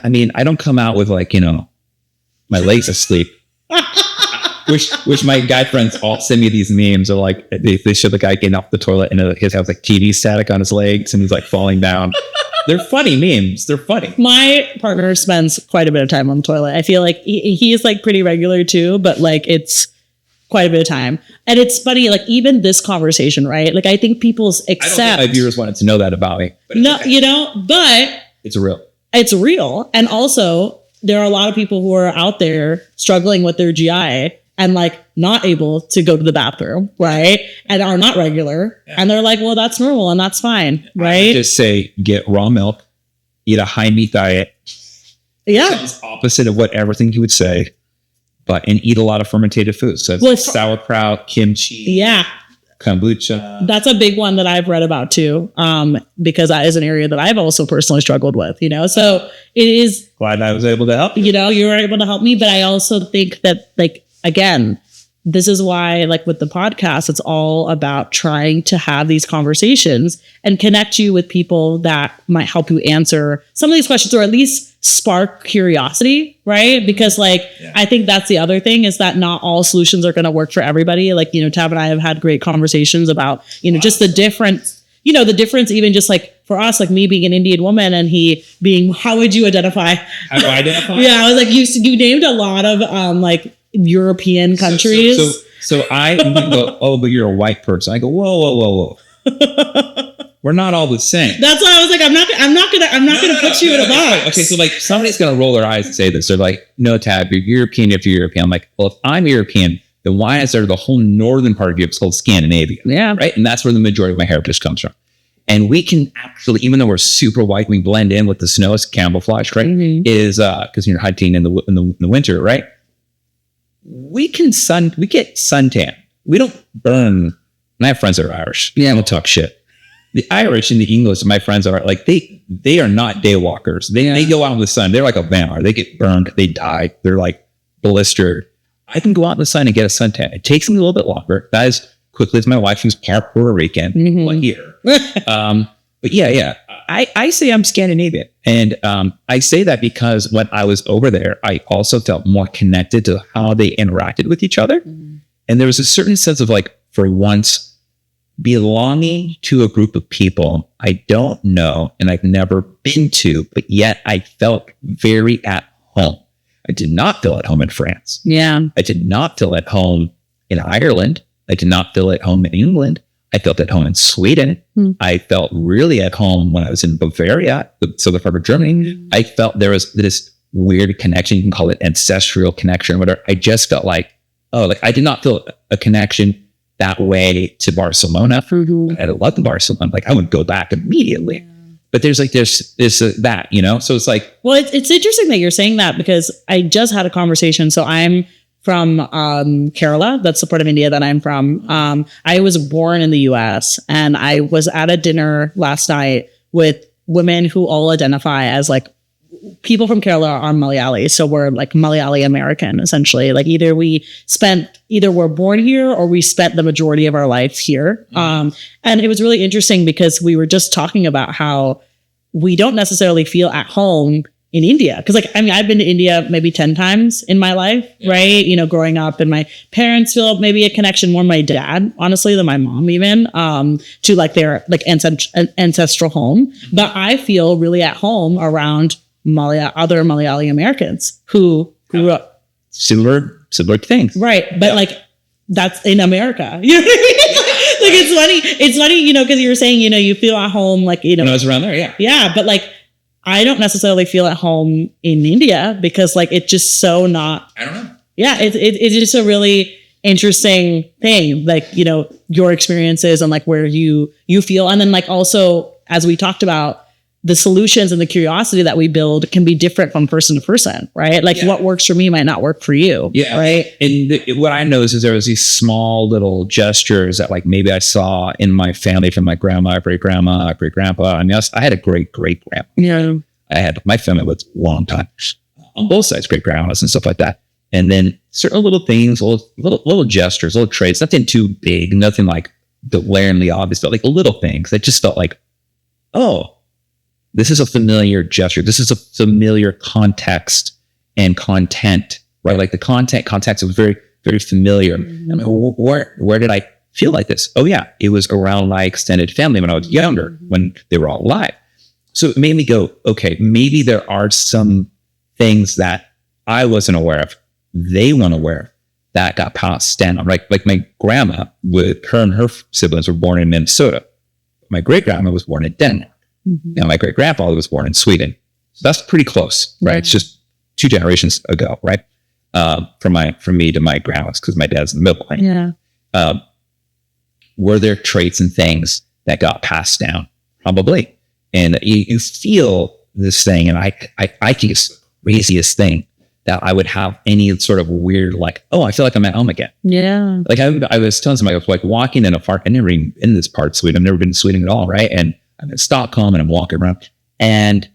I mean, I don't come out with like, my legs asleep. Which my guy friends all send me these memes of like, they show the guy getting off the toilet and his has like TV static on his legs and he's like falling down. They're funny memes. They're funny. My partner spends quite a bit of time on the toilet. I feel like he is like pretty regular too, but like it's quite a bit of time. And it's funny, like even this conversation, right? Like I think people's accept. I don't think my viewers wanted to know that about me. But no, okay. But it's real. It's real. And also there are a lot of people who are out there struggling with their GI and like not able to go to the bathroom, right? And are not regular. Yeah. And they're like, well, that's normal and that's fine, right? Just say, get raw milk, eat a high meat diet. Yeah. It's opposite of what everything you would say, and eat a lot of fermented foods. So sauerkraut, kimchi. Yeah. Kombucha. That's a big one that I've read about too, because that is an area that I've also personally struggled with, so it is. Glad I was able to help. You were able to help me, but I also think that like, again, this is why like with the podcast, it's all about trying to have these conversations and connect you with people that might help you answer some of these questions or at least spark curiosity, right? Because I think that's the other thing is that not all solutions are going to work for everybody. Like, Tab and I have had great conversations about, just the difference, the difference even just like for us, like me being an Indian woman and he being, how would you identify? How do I identify? Yeah, I was like, you named a lot of like European countries. So I go, oh, but you're a white person. I go, whoa. We're not all the same. That's why I was like, I'm not gonna put you in a box. Okay, so like somebody's gonna roll their eyes and say this. They're like, no, Tab, you're European if you're European. I'm like, well, if I'm European, then why is there the whole northern part of Europe called Scandinavia? Yeah. Right? And that's where the majority of my heritage comes from. And we can actually, even though we're super white, we blend in with the snow, it's camouflage, right? Mm-hmm. Is because you're hunting in the winter, right? We get suntan. We don't burn. And I have friends that are Irish. Yeah, I don't talk shit. the Irish and the English, my friends are like, they are not day walkers. They go out in the sun. They're like a vampire. They get burned. They die. They're like blistered. I can go out in the sun and get a suntan. It takes me a little bit longer. Not as quickly as my wife, who's part Puerto Rican, one year. But yeah. I say I'm Scandinavian. And I say that because when I was over there, I also felt more connected to how they interacted with each other. And there was a certain sense of like, for once, belonging to a group of people I don't know and I've never been to, but yet I felt very at home. I did not feel at home in France. Yeah. I did not feel at home in Ireland. I did not feel at home in England. I felt at home in Sweden. I felt really at home when I was in Bavaria, the southern part of Germany. I felt there was this weird connection. You can call it ancestral connection, whatever. I just felt like, I did not feel a connection that way to Barcelona. I love Barcelona. Like I would go back immediately. But there's that, you know? So it's like, well, it's interesting that you're saying that because I just had a conversation. So I'm from Kerala. That's the part of India that I'm from. I was born in the US and I was at a dinner last night with women who all identify as like people from Kerala are Malayali. So we're like Malayali American, essentially. Like either we're born here or we spent the majority of our life here. And it was really interesting because we were just talking about how we don't necessarily feel at home in India. Cause like, I mean, I've been to India maybe 10 times in my life, right? You know, growing up, and my parents feel maybe a connection more my dad, honestly, than my mom even, to like their like ancestral home. But I feel really at home around other Malayali Americans who grew up similar things. Right. But like, that's in America. You know what I mean? Like it's funny, you know, cause you were saying, you know, you feel at home, like, you know, When I was around there. Yeah. Yeah. But like, I don't necessarily feel at home in India because like, it's just so not, I don't know. Yeah. It's just a really interesting thing. Like, you know, your experiences and like where you feel. And then like, also, as we talked about, the solutions and the curiosity that we build can be different from person to person, right? Like what works for me might not work for you. Yeah. Right. And what I noticed is there was these small little gestures that like maybe I saw in my family from my grandma, great grandma, great grandpa. I mean, I had a great grandpa. Yeah. My family was a long time on both sides, great grandmas and stuff like that. And then certain little things, little gestures, little traits, nothing too big, nothing like glaringly obvious, but like little things that just felt like, oh, this is a familiar gesture. This is a familiar context and content, right? Like the context was very, very familiar. I mean, where did I feel like this? Oh yeah, it was around my extended family when I was younger, when they were all alive. So it made me go, okay, maybe there are some things that I wasn't aware of, they weren't aware of, that got passed down. Like my grandma, with her and her siblings were born in Minnesota. My great grandma was born in Denmark. Now, my great grandfather was born in Sweden. So that's pretty close, right? It's just 2 generations ago, right? From me to my grandma's, because my dad's in the middle. Right? Yeah. Were there traits and things that got passed down? Probably. And you feel this thing, and I think it's the craziest thing that I would have any sort of weird, like, oh, I feel like I'm at home again. Yeah. Like I was telling somebody, I was like walking in a park. I've never been in this part of Sweden. I've never been to Sweden at all, right? And I'm in Stockholm and I'm walking around and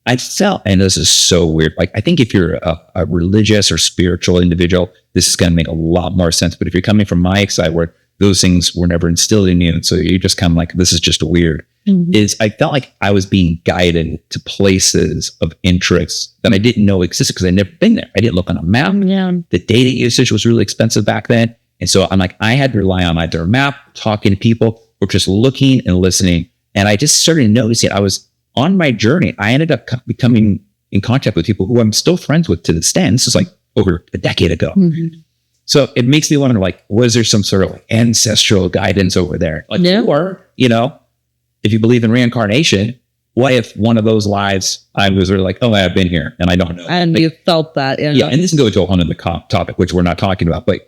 I felt, and this is so weird. Like, I think if you're a religious or spiritual individual, this is going to make a lot more sense. But if you're coming from my side where those things were never instilled in you, and so you're just kind of like, this is just weird, is I felt like I was being guided to places of interest that I didn't know existed because I'd never been there. I didn't look on a map. Yeah. The data usage was really expensive back then. And so I'm like, I had to rely on either a map, talking to people, or just looking and listening. And I just started noticing I was on my journey. I ended up becoming in contact with people who I'm still friends with to this day. And this is like over a decade ago. So it makes me wonder, like, was there some sort of like ancestral guidance over there? Like, or, you know, if you believe in reincarnation, what if one of those lives I was really like, oh, I've been here and I don't know. And like, you felt that. Yeah. And this can go to a whole other topic, which we're not talking about, but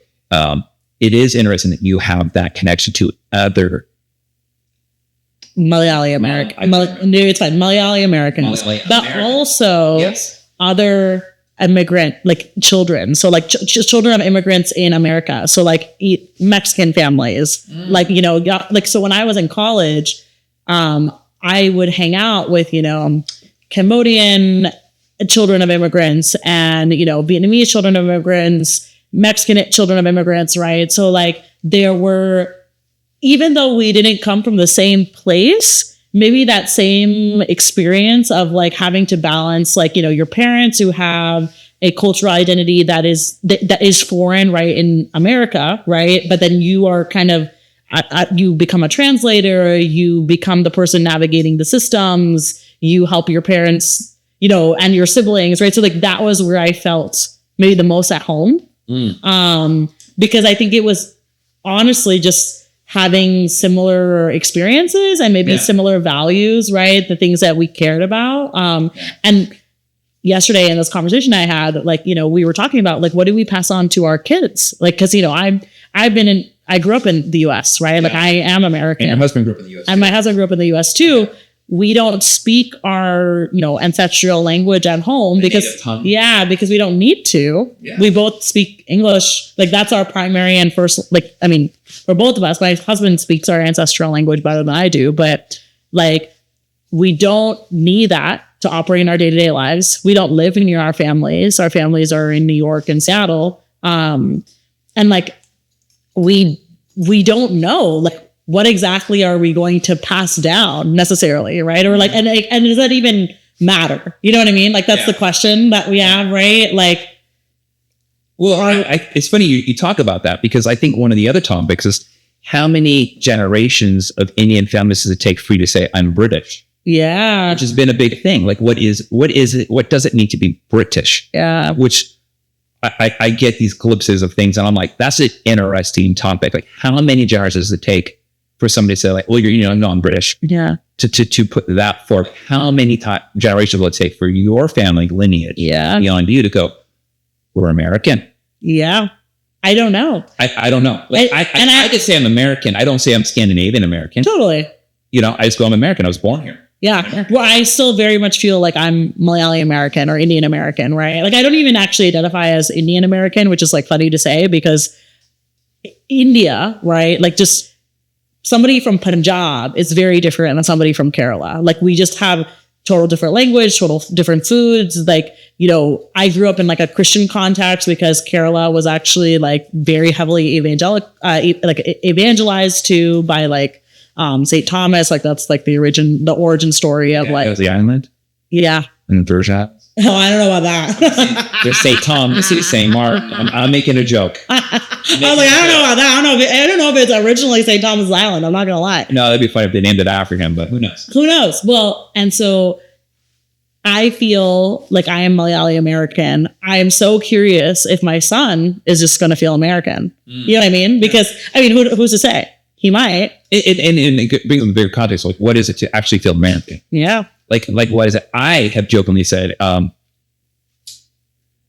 it is interesting that you have that connection to other Malayali American. It's fine. Malayali Americans. But also other immigrant, like children. So like children of immigrants in America. So like Mexican families, like, you know, like, so when I was in college, I would hang out with, Cambodian children of immigrants and, Vietnamese children of immigrants, Mexican children of immigrants, right? So like there were, even though we didn't come from the same place, maybe that same experience of like having to balance, like, your parents who have a cultural identity that is foreign, right, in America, right? But then you are kind of, you become a translator, you become the person navigating the systems, you help your parents, and your siblings, right? So like that was where I felt maybe the most at home. Because I think it was honestly just having similar experiences and maybe similar values, right? The things that we cared about. And yesterday in this conversation I had, like, we were talking about like, what do we pass on to our kids? Like, cause I grew up in the US, right? Like I am American. And your husband grew up in the US. And my husband grew up in the US too. We don't speak our, ancestral language at home because we don't need to. Yeah. We both speak English. Like that's our primary and first, for both of us, my husband speaks our ancestral language better than I do, but like, we don't need that to operate in our day-to-day lives. We don't live near our families. Our families are in New York and Seattle. And like, we don't know, like, what exactly are we going to pass down necessarily, right? Or like, and does that even matter? You know what I mean? Like that's the question that we have, right? Like, well, it's funny you talk about that because I think one of the other topics is how many generations of Indian families does it take for you to say I'm British? Yeah, which has been a big thing. Like, what is it? What does it need to be British? Yeah, which I get these glimpses of things, and I'm like, that's an interesting topic. Like, how many generations does it take for somebody to say, like, well, you're non-British? Yeah. To put that forth, how many generations will it take for your family lineage beyond you to go, we're American? Yeah. I don't know. I don't know. Like, I could say I'm American. I don't say I'm Scandinavian American. Totally. I just go, I'm American. I was born here. Yeah. Well, I still very much feel like I'm Malayali American or Indian American, right? Like I don't even actually identify as Indian American, which is like funny to say because India, right? Like just somebody from Punjab is very different than somebody from Kerala. Like we just have total different language, total different foods. Like, I grew up in like a Christian context because Kerala was actually like very heavily evangelized to by like St. Thomas. Like that's like the origin story of like. It was the island? Yeah. In Persia. Oh, I don't know about that. There's St. Thomas, St. Mark. I'm making a joke. I was like, I don't know about that. I don't know if it's originally St. Thomas Island. I'm not gonna lie. No, that'd be funny if they named it after him, but who knows? Who knows? Well, and so I feel like I am Malayali American. I am so curious if my son is just gonna feel American. You know what I mean? Because who's to say? He might. And it brings them a bigger context. Like, what is it to actually feel American? Yeah. Like what is it? I have jokingly said, and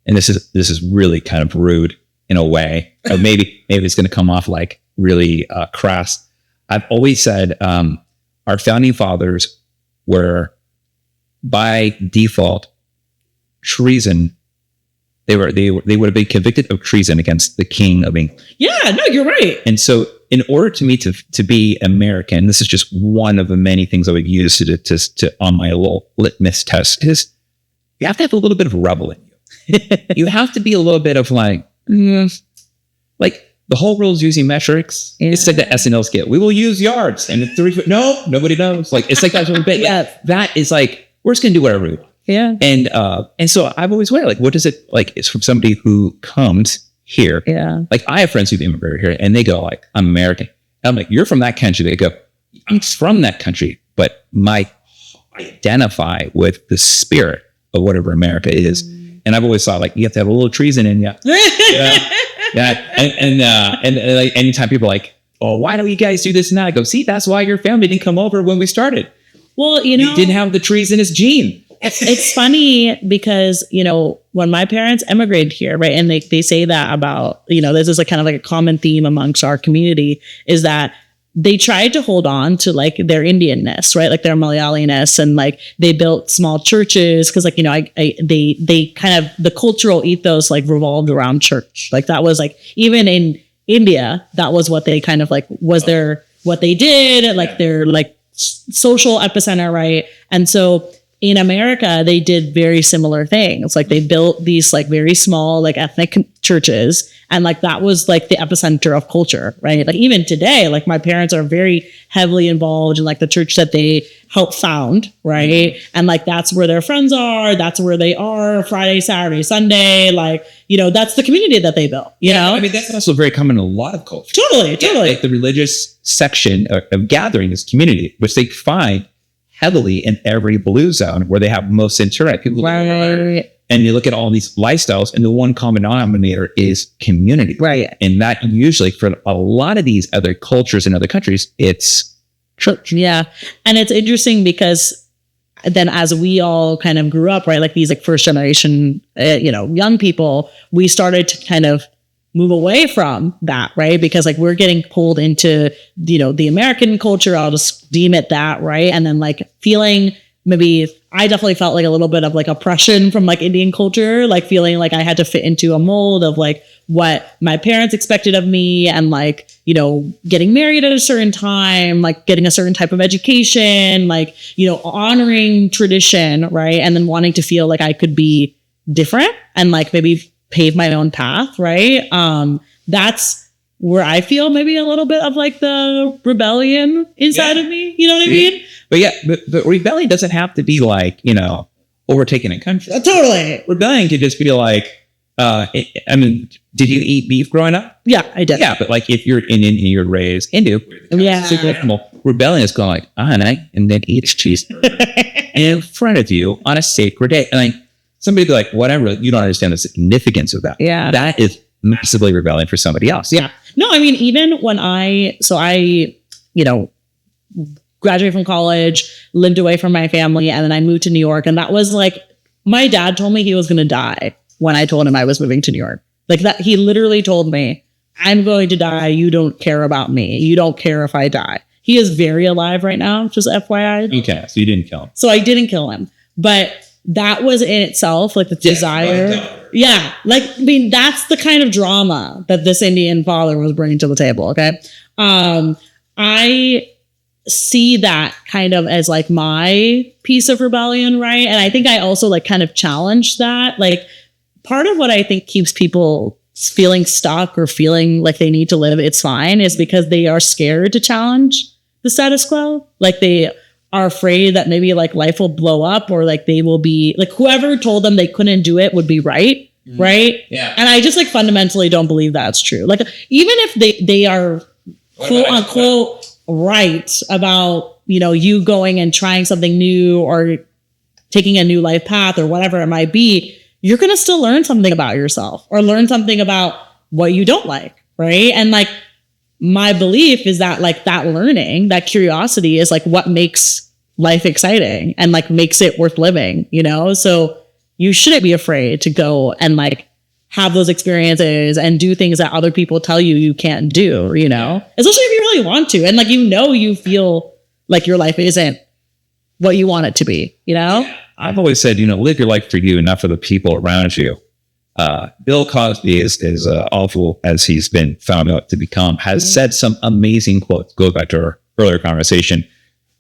this is really kind of rude in a way. Or maybe it's going to come off like really crass. I've always said our founding fathers were by default treason. They would have been convicted of treason against the King of England. Yeah, no, you're right. And so, in order to me to be American, this is just one of the many things I would use to on my little litmus test is you have to have a little bit of rebel in you. You have to be a little bit of like the whole world's using metrics. Yeah. It's like the SNL skit. We will use yards and 3 foot. No, nobody knows. Like it's like that sort of bit. Yeah. That is like we're just gonna do whatever we want. Yeah. And so I've always wondered, like, what is it like? It's from somebody who comes here. Yeah. Like I have friends who've immigrated here and they go like, I'm American. And I'm like, you're from that country. They go, I'm from that country, but I identify with the spirit of whatever America is. And I've always thought like, you have to have a little treason in you. Yeah. And like anytime people are like, oh, why don't you guys do this now? I go, see, that's why your family didn't come over when we started. Well, you didn't have the treasonous gene. It's funny because, when my parents emigrated here, right, and they say that about, this is a kind of like a common theme amongst our community is that they tried to hold on to like their Indianness, right, like their Malayaliness, and like they built small churches because like, they kind of the cultural ethos like revolved around church. Like that was like even in India, that was what they kind of like was their what they did, like their like social epicenter, right? And so in America, they did very similar things. Like they built these like very small like ethnic churches, and like that was like the epicenter of culture, right? Like even today, like my parents are very heavily involved in like the church that they helped found, right? And like that's where their friends are, that's where they are Friday, Saturday, Sunday, like, you know, that's the community that they built, you know? I mean, that's also very common in a lot of cultures. Totally. Like the religious section of gathering is community, which they find heavily in every blue zone where they have most internet people. Right. And you look at all these lifestyles, and the one common denominator is community. Right. And that usually for a lot of these other cultures in other countries, it's church. Yeah. And it's interesting because then as we all kind of grew up, right, like these like first generation, young people, we started to kind of move away from that, right? Because like we're getting pulled into, the American culture, I'll just deem it that, right? And then like feeling maybe I definitely felt like a little bit of like oppression from like Indian culture, like feeling like I had to fit into a mold of like what my parents expected of me, and like, getting married at a certain time, like getting a certain type of education, like, honoring tradition, right? And then wanting to feel like I could be different and like maybe pave my own path, right? That's where I feel maybe a little bit of like the rebellion inside of me. You know what I mean? But yeah, but rebellion doesn't have to be like, overtaking a country. Totally. Rebellion could just be like, did you eat beef growing up? Yeah, I did. Yeah, but like if you're Indian and you're raised Hindu, rebellion is going like, and then eat cheese in front of you on a sacred day. And like somebody be like, whatever, you don't understand the significance of that. Yeah. That is massively rebellion for somebody else. Yeah. No, I mean, even when I graduated from college, lived away from my family, and then I moved to New York. And that was like, my dad told me he was going to die when I told him I was moving to New York. Like that, he literally told me, I'm going to die. You don't care about me. You don't care if I die. He is very alive right now, just FYI. Okay, so you didn't kill him. So I didn't kill him. But that was in itself like the desire. Yeah. Like, I mean, that's the kind of drama that this Indian father was bringing to the table. Okay. I see that kind of as like my piece of rebellion. Right. And I think I also like kind of challenge that. Like part of what I think keeps people feeling stuck or feeling like they need to live It's Fine is because they are scared to challenge the status quo. Like they are afraid that maybe like life will blow up, or like they will be like whoever told them they couldn't do it would be right. Right. Yeah. And I just like fundamentally don't believe that's true. Like even if they are quote unquote right about, you going and trying something new or taking a new life path or whatever it might be, you're going to still learn something about yourself or learn something about what you don't like. Right. And like, my belief is that like that learning, that curiosity is like what makes life exciting and like makes it worth living, So you shouldn't be afraid to go and like have those experiences and do things that other people tell you can't do, especially if you really want to. And like, you feel like your life isn't what you want it to be, I've always said, live your life for you, not for the people around you. Bill Cosby is awful as he's been found out to become, has said some amazing quotes. Goes back to our earlier conversation.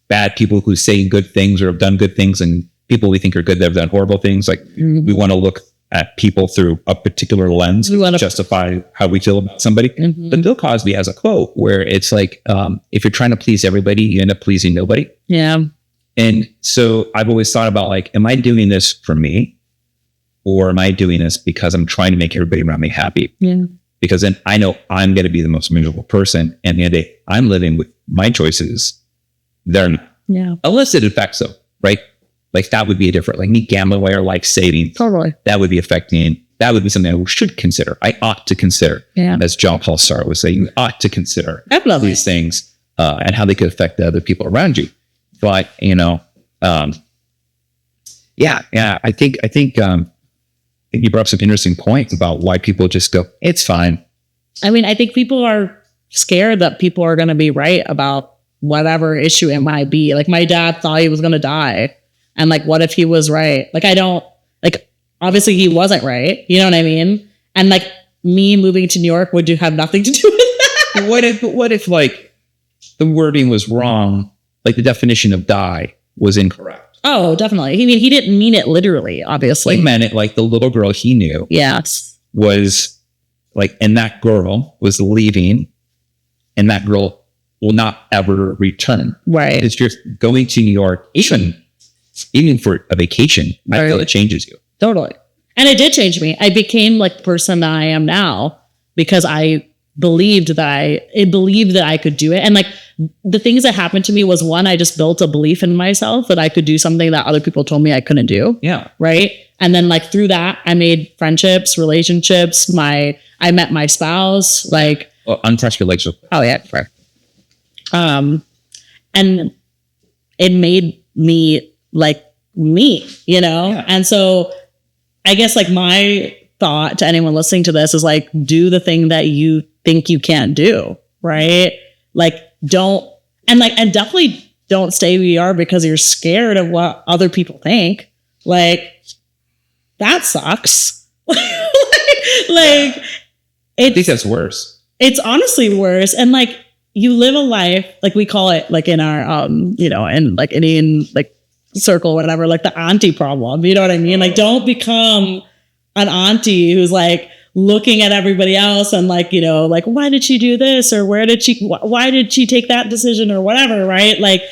Bad people who say good things or have done good things, and people we think are good that have done horrible things. Like we want to look at people through a particular lens to justify how we feel about somebody. But Bill Cosby has a quote where it's like, if you're trying to please everybody, you end up pleasing nobody. Yeah. And so I've always thought about like, am I doing this for me? Or am I doing this because I'm trying to make everybody around me happy? Yeah. Because then I know I'm going to be the most miserable person. And at the end of the day, I'm living with my choices. They're not. Yeah. Unless it affects them, right? Like that would be a different, like me gambling away or like saving. Totally. That would be affecting, that would be something I should consider. I ought to consider. Yeah. As John Paul Sartre would say, you ought to consider these things and how they could affect the other people around you. But, I think you brought up some interesting points about why people just go, it's fine. I mean, I think people are scared that people are going to be right about whatever issue it might be. Like my dad thought he was going to die. And like, what if he was right? Like, obviously he wasn't right. You know what I mean? And like me moving to New York would have nothing to do with that. What if like the wording was wrong like the definition of die was incorrect. Oh, definitely. He didn't mean it literally, obviously. He meant it like the little girl he knew Yes. was like, and that girl was leaving, and that girl will not ever return. Right. It's just going to New York, even for a vacation. I feel it changes you. Totally. And it did change me. I became like the person that I am now because I believed that I could do it. And like the things that happened to me was, one, I just built a belief in myself that I could do something that other people told me I couldn't do. Yeah. Right. And then like through that, I made friendships, relationships. I met my spouse. Like, untouched relationship. oh yeah. Right. And it made me like me, you know? Yeah. And so I guess like my thought to anyone listening to this is like, do the thing that you think you can't do, right? Like and definitely don't stay where you are because you're scared of what other people think. Like that sucks. I think that's worse. It's honestly worse. And like you live a life, like we call it like in our, in like Indian like circle, whatever, like the auntie problem, you know what I mean? Like don't become an auntie who's like looking at everybody else and like, like, why did she do this? Or why did she take that decision or whatever, right? Like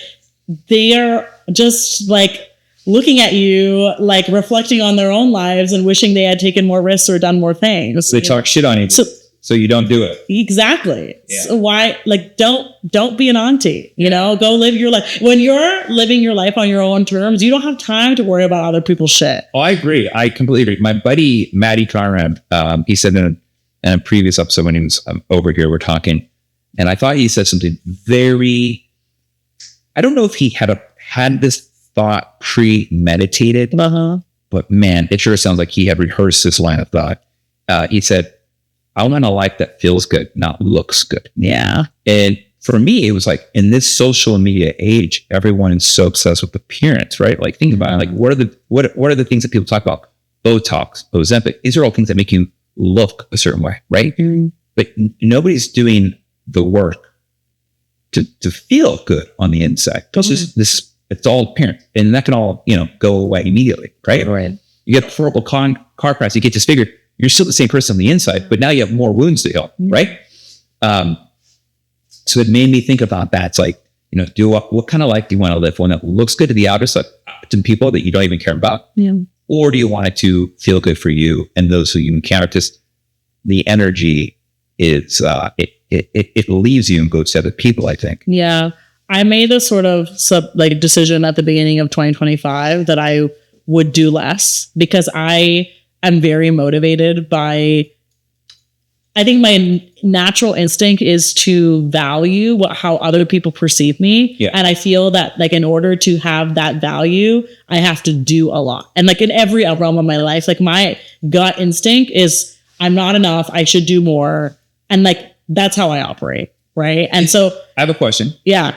they are just like looking at you, like reflecting on their own lives and wishing they had taken more risks or done more things. They talk shit on you. So you don't do it. Exactly. Yeah. So why, like, don't be an auntie, go live your life. When you're living your life on your own terms, you don't have time to worry about other people's shit. Oh, I agree. I completely agree. My buddy, Matty Conrad, he said in a previous episode when he was over here, we're talking, and I thought he said something very, I don't know if he had this thought premeditated, but man, it sure sounds like he had rehearsed this line of thought. He said, I want a life that feels good, not looks good. Yeah. And for me, it was like in this social media age, everyone is so obsessed with appearance, right? Like think about it. Like what are the things that people talk about? Botox, Ozempic. These are all things that make you look a certain way, right? Mm-hmm. But nobody's doing the work to feel good on the inside. It's all apparent, and that can all go away immediately, right? Right. You get a horrible car crash, you get disfigured. You're still the same person on the inside, but now you have more wounds to heal, right? So it made me think about that. It's like, what kind of life do you want to live? One that looks good to the outer side, to people that you don't even care about? Yeah. Or do you want it to feel good for you and those who you encounter? Just the energy is, it leaves you and goes to other people, I think. Yeah. I made this sort of decision at the beginning of 2025 that I would do less because I'm very motivated by, I think my natural instinct is to value how other people perceive me. Yeah. And I feel that like in order to have that value, I have to do a lot. And like in every realm of my life, like my gut instinct is I'm not enough. I should do more. And like, that's how I operate. Right. And so I have a question. Yeah.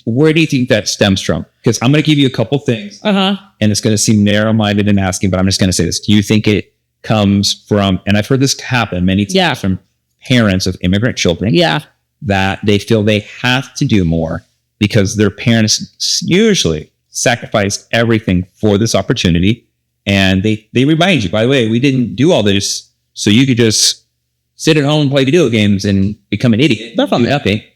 Where do you think that stems from? Because I'm going to give you a couple things, and it's going to seem narrow-minded in asking, but I'm just going to say this. Do you think it comes from, and I've heard this happen many times from parents of immigrant children, that they feel they have to do more because their parents usually sacrificed everything for this opportunity, and they remind you, by the way, we didn't do all this so you could just sit at home and play video games and become an idiot. Definitely. Okay,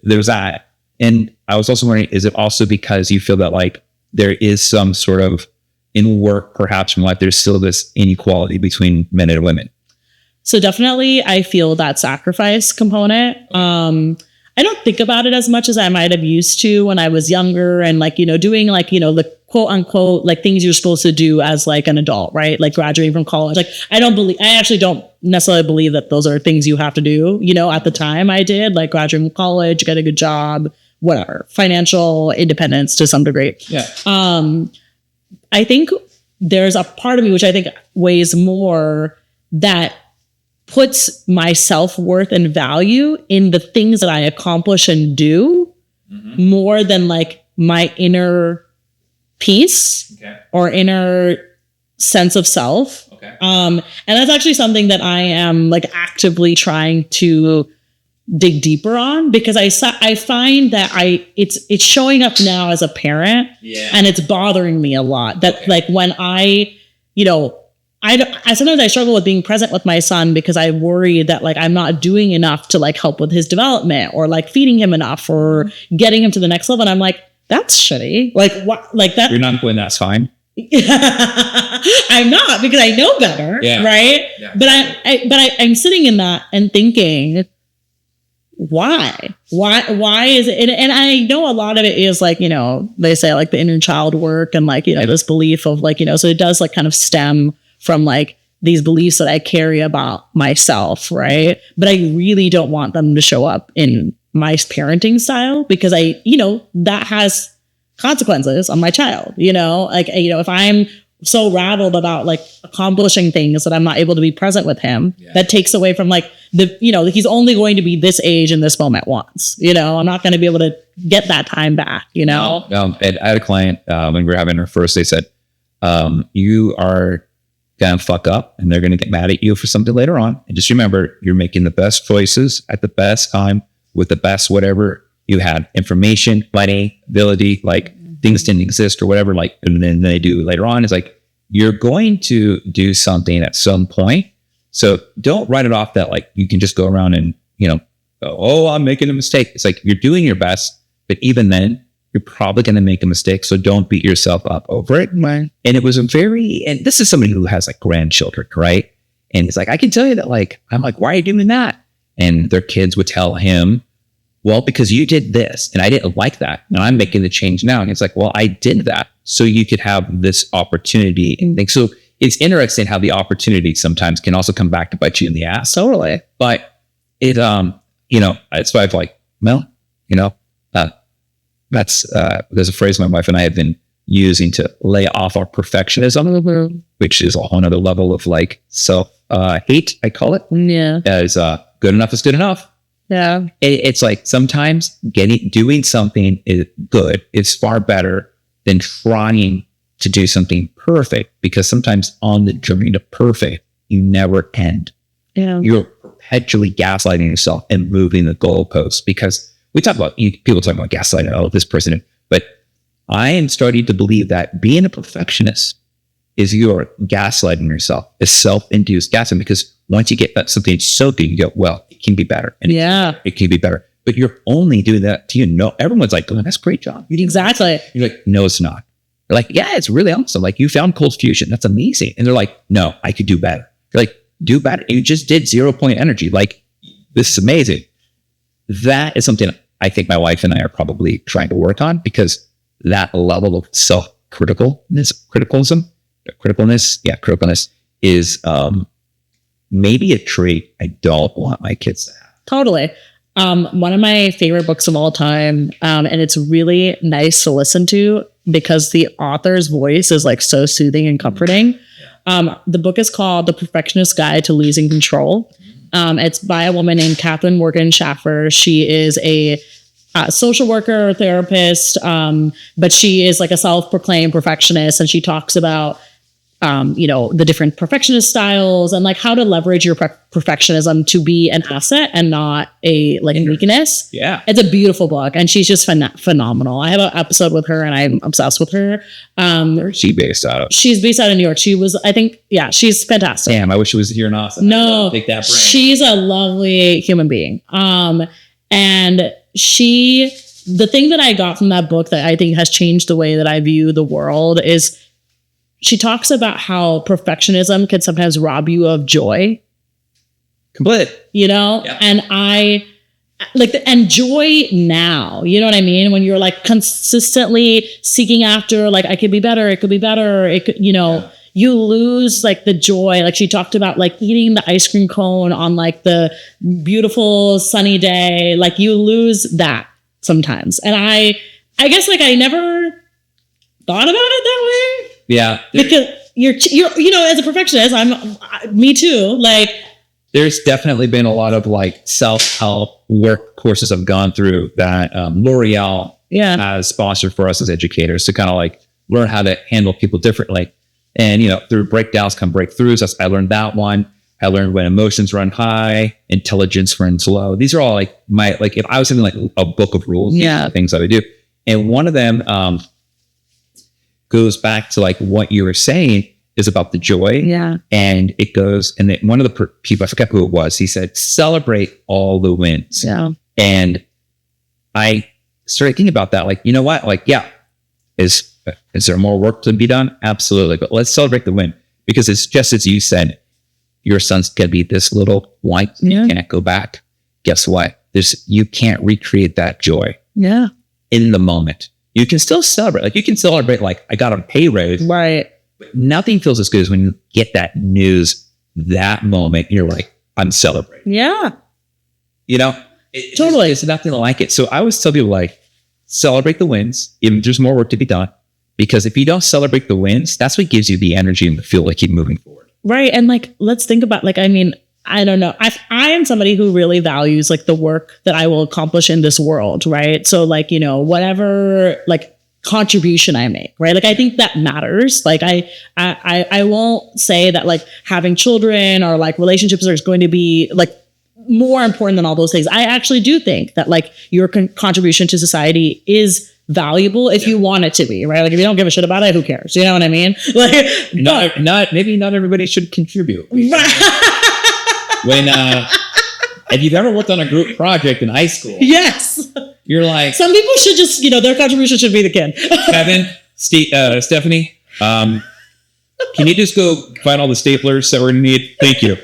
there's that. And I was also wondering, is it also because you feel that like there is some sort of in work, perhaps from life, there's still this inequality between men and women? So definitely I feel that sacrifice component. I don't think about it as much as I might have used to when I was younger and like, doing like, the quote unquote, like things you're supposed to do as like an adult, right? Like graduating from college. Like I actually don't necessarily believe that those are things you have to do. At the time I did, like graduating from college, get a good job, whatever, financial independence to some degree. Yeah. I think there's a part of me, which I think weighs more, that puts my self-worth and value in the things that I accomplish and do more than like my inner peace or inner sense of self. And that's actually something that I am like actively trying to dig deeper on, because I find that it's showing up now as a parent, and it's bothering me a lot that like when I sometimes I struggle with being present with my son because I worry that like I'm not doing enough to like help with his development or like feeding him enough or getting him to the next level. And I'm like, that's shitty. Like what? Like that. You're not doing that's fine. I'm not, because I know better, right? Yeah. But I'm sitting in that and thinking, why is it? And I know a lot of it is like, they say like the inner child work and like, this belief of like, so it does like kind of stem from like these beliefs that I carry about myself, right? But I really don't want them to show up in my parenting style, because that has consequences on my child, like, if I'm so rattled about like accomplishing things that I'm not able to be present with him, that takes away from like he's only going to be this age in this moment once, I'm not going to be able to get that time back, No, and I had a client, when we were having her first, they said, you are going to fuck up and they're going to get mad at you for something later on. And just remember, you're making the best choices at the best time with the best, whatever you had, information, money, ability, like things didn't exist or whatever, like, and then they do later on. It's like, you're going to do something at some point. So don't write it off that like, you can just go around and, go, oh, I'm making a mistake. It's like, you're doing your best, but even then you're probably going to make a mistake. So don't beat yourself up over it. And it was and this is somebody who has like grandchildren, right? And it's like, I can tell you that like, I'm like, why are you doing that? And their kids would tell him, well, because you did this and I didn't like that. And I'm making the change now. And it's like, well, I did that so you could have this opportunity. And so it's interesting how the opportunity sometimes can also come back to bite you in the ass. Totally. But it, it's why I've like, well, that's, there's a phrase my wife and I have been using to lay off our perfectionism, which is a whole nother level of like self hate, I call it. Yeah. As good enough is good enough. Yeah. It's like sometimes doing something is good. It's far better than trying to do something perfect, because sometimes on the journey to perfect, you never end. Yeah. You're perpetually gaslighting yourself and moving the goalposts, because we talk about, people talk about gaslighting, oh, this person, but I am starting to believe that being a perfectionist is you're gaslighting yourself. It's self-induced gaslighting, because once you get that something so good, you go, well, it can be better. And it can be better. But you're only doing that to everyone's like, oh, that's a great job. Exactly. You're like, no, it's not. They're like, yeah, it's really awesome. Like, you found cold fusion. That's amazing. And they're like, no, I could do better. You're like, do better. You just did 0 point energy. Like, this is amazing. That is something I think my wife and I are probably trying to work on, because that level of criticalness is maybe a trait I don't want my kids to have. Totally. One of my favorite books of all time, and it's really nice to listen to because the author's voice is like so soothing and comforting. The book is called The Perfectionist Guide to Losing Control. It's by a woman named Catherine Morgan Schaffer. She is a social worker, therapist, but she is like a self-proclaimed perfectionist, and she talks about the different perfectionist styles and like how to leverage your perfectionism to be an asset and not a weakness. Yeah. It's a beautiful book, and she's just phenomenal. I have an episode with her and I'm obsessed with her. Where's she based out of? She's based out of New York. She was, I think, she's fantastic. Damn, I wish she was here in Austin. No, take that brain. She's a lovely human being. And the thing that I got from that book that I think has changed the way that I view the world is she talks about how perfectionism can sometimes rob you of joy. Complete. Yeah. And I and joy now, you know what I mean? When you're like consistently seeking after, like, I could be better. It could be better. It could, you lose like the joy. Like she talked about like eating the ice cream cone on like the beautiful sunny day. Like you lose that sometimes. And I guess like I never thought about it that way. Yeah. Because you're as a perfectionist, me too. Like there's definitely been a lot of like self-help work courses I've gone through that L'Oreal has sponsored for us as educators to kind of like learn how to handle people differently. And, through breakdowns come breakthroughs. I learned that one. I learned when emotions run high, intelligence runs low. These are all like if I was something like a book of rules, things that I do. And one of them goes back to like what you were saying is about the joy. Yeah. And it goes, and then one of the people, I forgot who it was, he said, celebrate all the wins. Yeah. And I started thinking about that. Like, you know what? Like, yeah, is there more work to be done? Absolutely. But let's celebrate the win, because it's just as you said, your son's going to be this little white. You can't go back. Guess what? You can't recreate that joy. Yeah. In the moment. You can still celebrate. Like, you can celebrate, like, I got a pay raise. Right. But nothing feels as good as when you get that news that moment. You're like, I'm celebrating. Yeah. You know? Totally. It's nothing like it. So I always tell people, like, celebrate the wins. Even there's more work to be done. Because if you don't celebrate the wins, that's what gives you the energy and the fuel to keep moving forward. Right. And like, let's think about, like, I mean, I don't know. I am somebody who really values like the work that I will accomplish in this world. Right. So like, you know, whatever like contribution I make, right. Like, I think that matters. Like, I won't say that like having children or like relationships are going to be like more important than all those things. I actually do think that like your contribution to society is valuable if you want it to be, right? Like, if you don't give a shit about it, who cares? You know what I mean? Like, maybe not everybody should contribute. When if you've ever worked on a group project in high school, yes, you're like, some people should just, you know, their contribution should be the kid. Kevin, Stephanie, can you just go find all the staplers that we're gonna need? Thank you.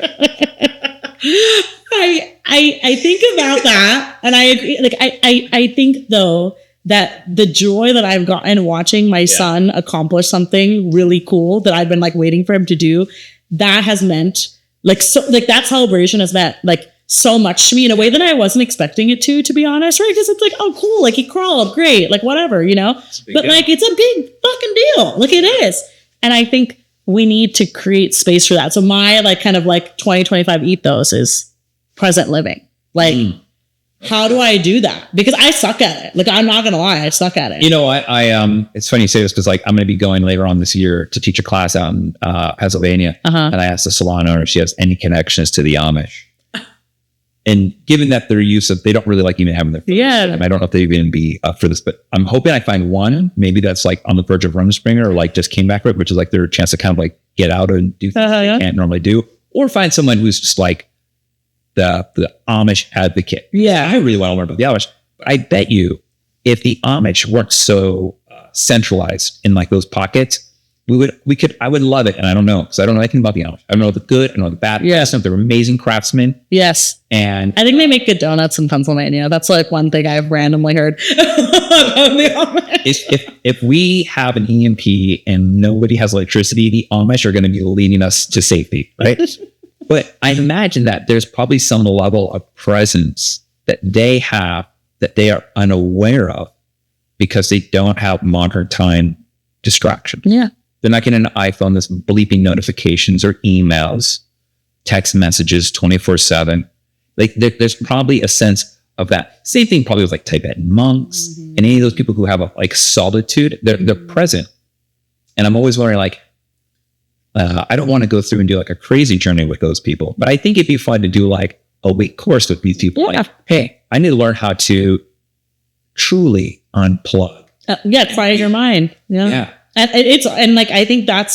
I think about that, and I agree. Like, I think though that the joy that I've gotten watching my son accomplish something really cool that I've been like waiting for him to do, that has meant like, so like that celebration has meant like so much to me in a way that I wasn't expecting it to be honest, right? Because it's like, oh cool, like he crawled, great, like whatever, you know. But like, it's a big fucking deal. Like, it is. And I think we need to create space for that. So my like kind of like 2025 ethos is present living. Like, how do I do that? Because I suck at it. Like, I'm not going to lie. I suck at it. You know what? It's funny you say this, because like I'm going to be going later on this year to teach a class out in Pennsylvania. And I asked the salon owner if she has any connections to the Amish. And given that their use of, they don't really like even having their I don't know if they even be up for this, but I'm hoping I find one, maybe that's like on the verge of Rumspringa or like just came back for it, which is like their chance to kind of like get out and do things they can't normally do, or find someone who's just like the Amish advocate. Yeah. I really want to learn about the Amish. But I bet you if the Amish weren't so centralized in like those pockets, I would love it. And I don't know, because I don't know anything about the Amish. I don't know the good, I don't know the bad. Yes. They're amazing craftsmen. Yes. And I think they make good donuts in Pennsylvania. That's like one thing I've randomly heard about the Amish. If we have an EMP and nobody has electricity, the Amish are going to be leading us to safety, right? But I imagine that there's probably some level of presence that they have that they are unaware of because they don't have modern time distraction. Yeah. They're not getting an iPhone that's bleeping notifications or emails, text messages 24/7. Like, there's probably a sense of that. Same thing probably with like Tibetan monks and any of those people who have like solitude. They're present. And I'm always wondering, like, I don't want to go through and do like a crazy journey with those people, but I think it'd be fun to do like a week course with these people. Yeah. Like, hey, I need to learn how to truly unplug. Quiet your mind. Yeah. And like, I think I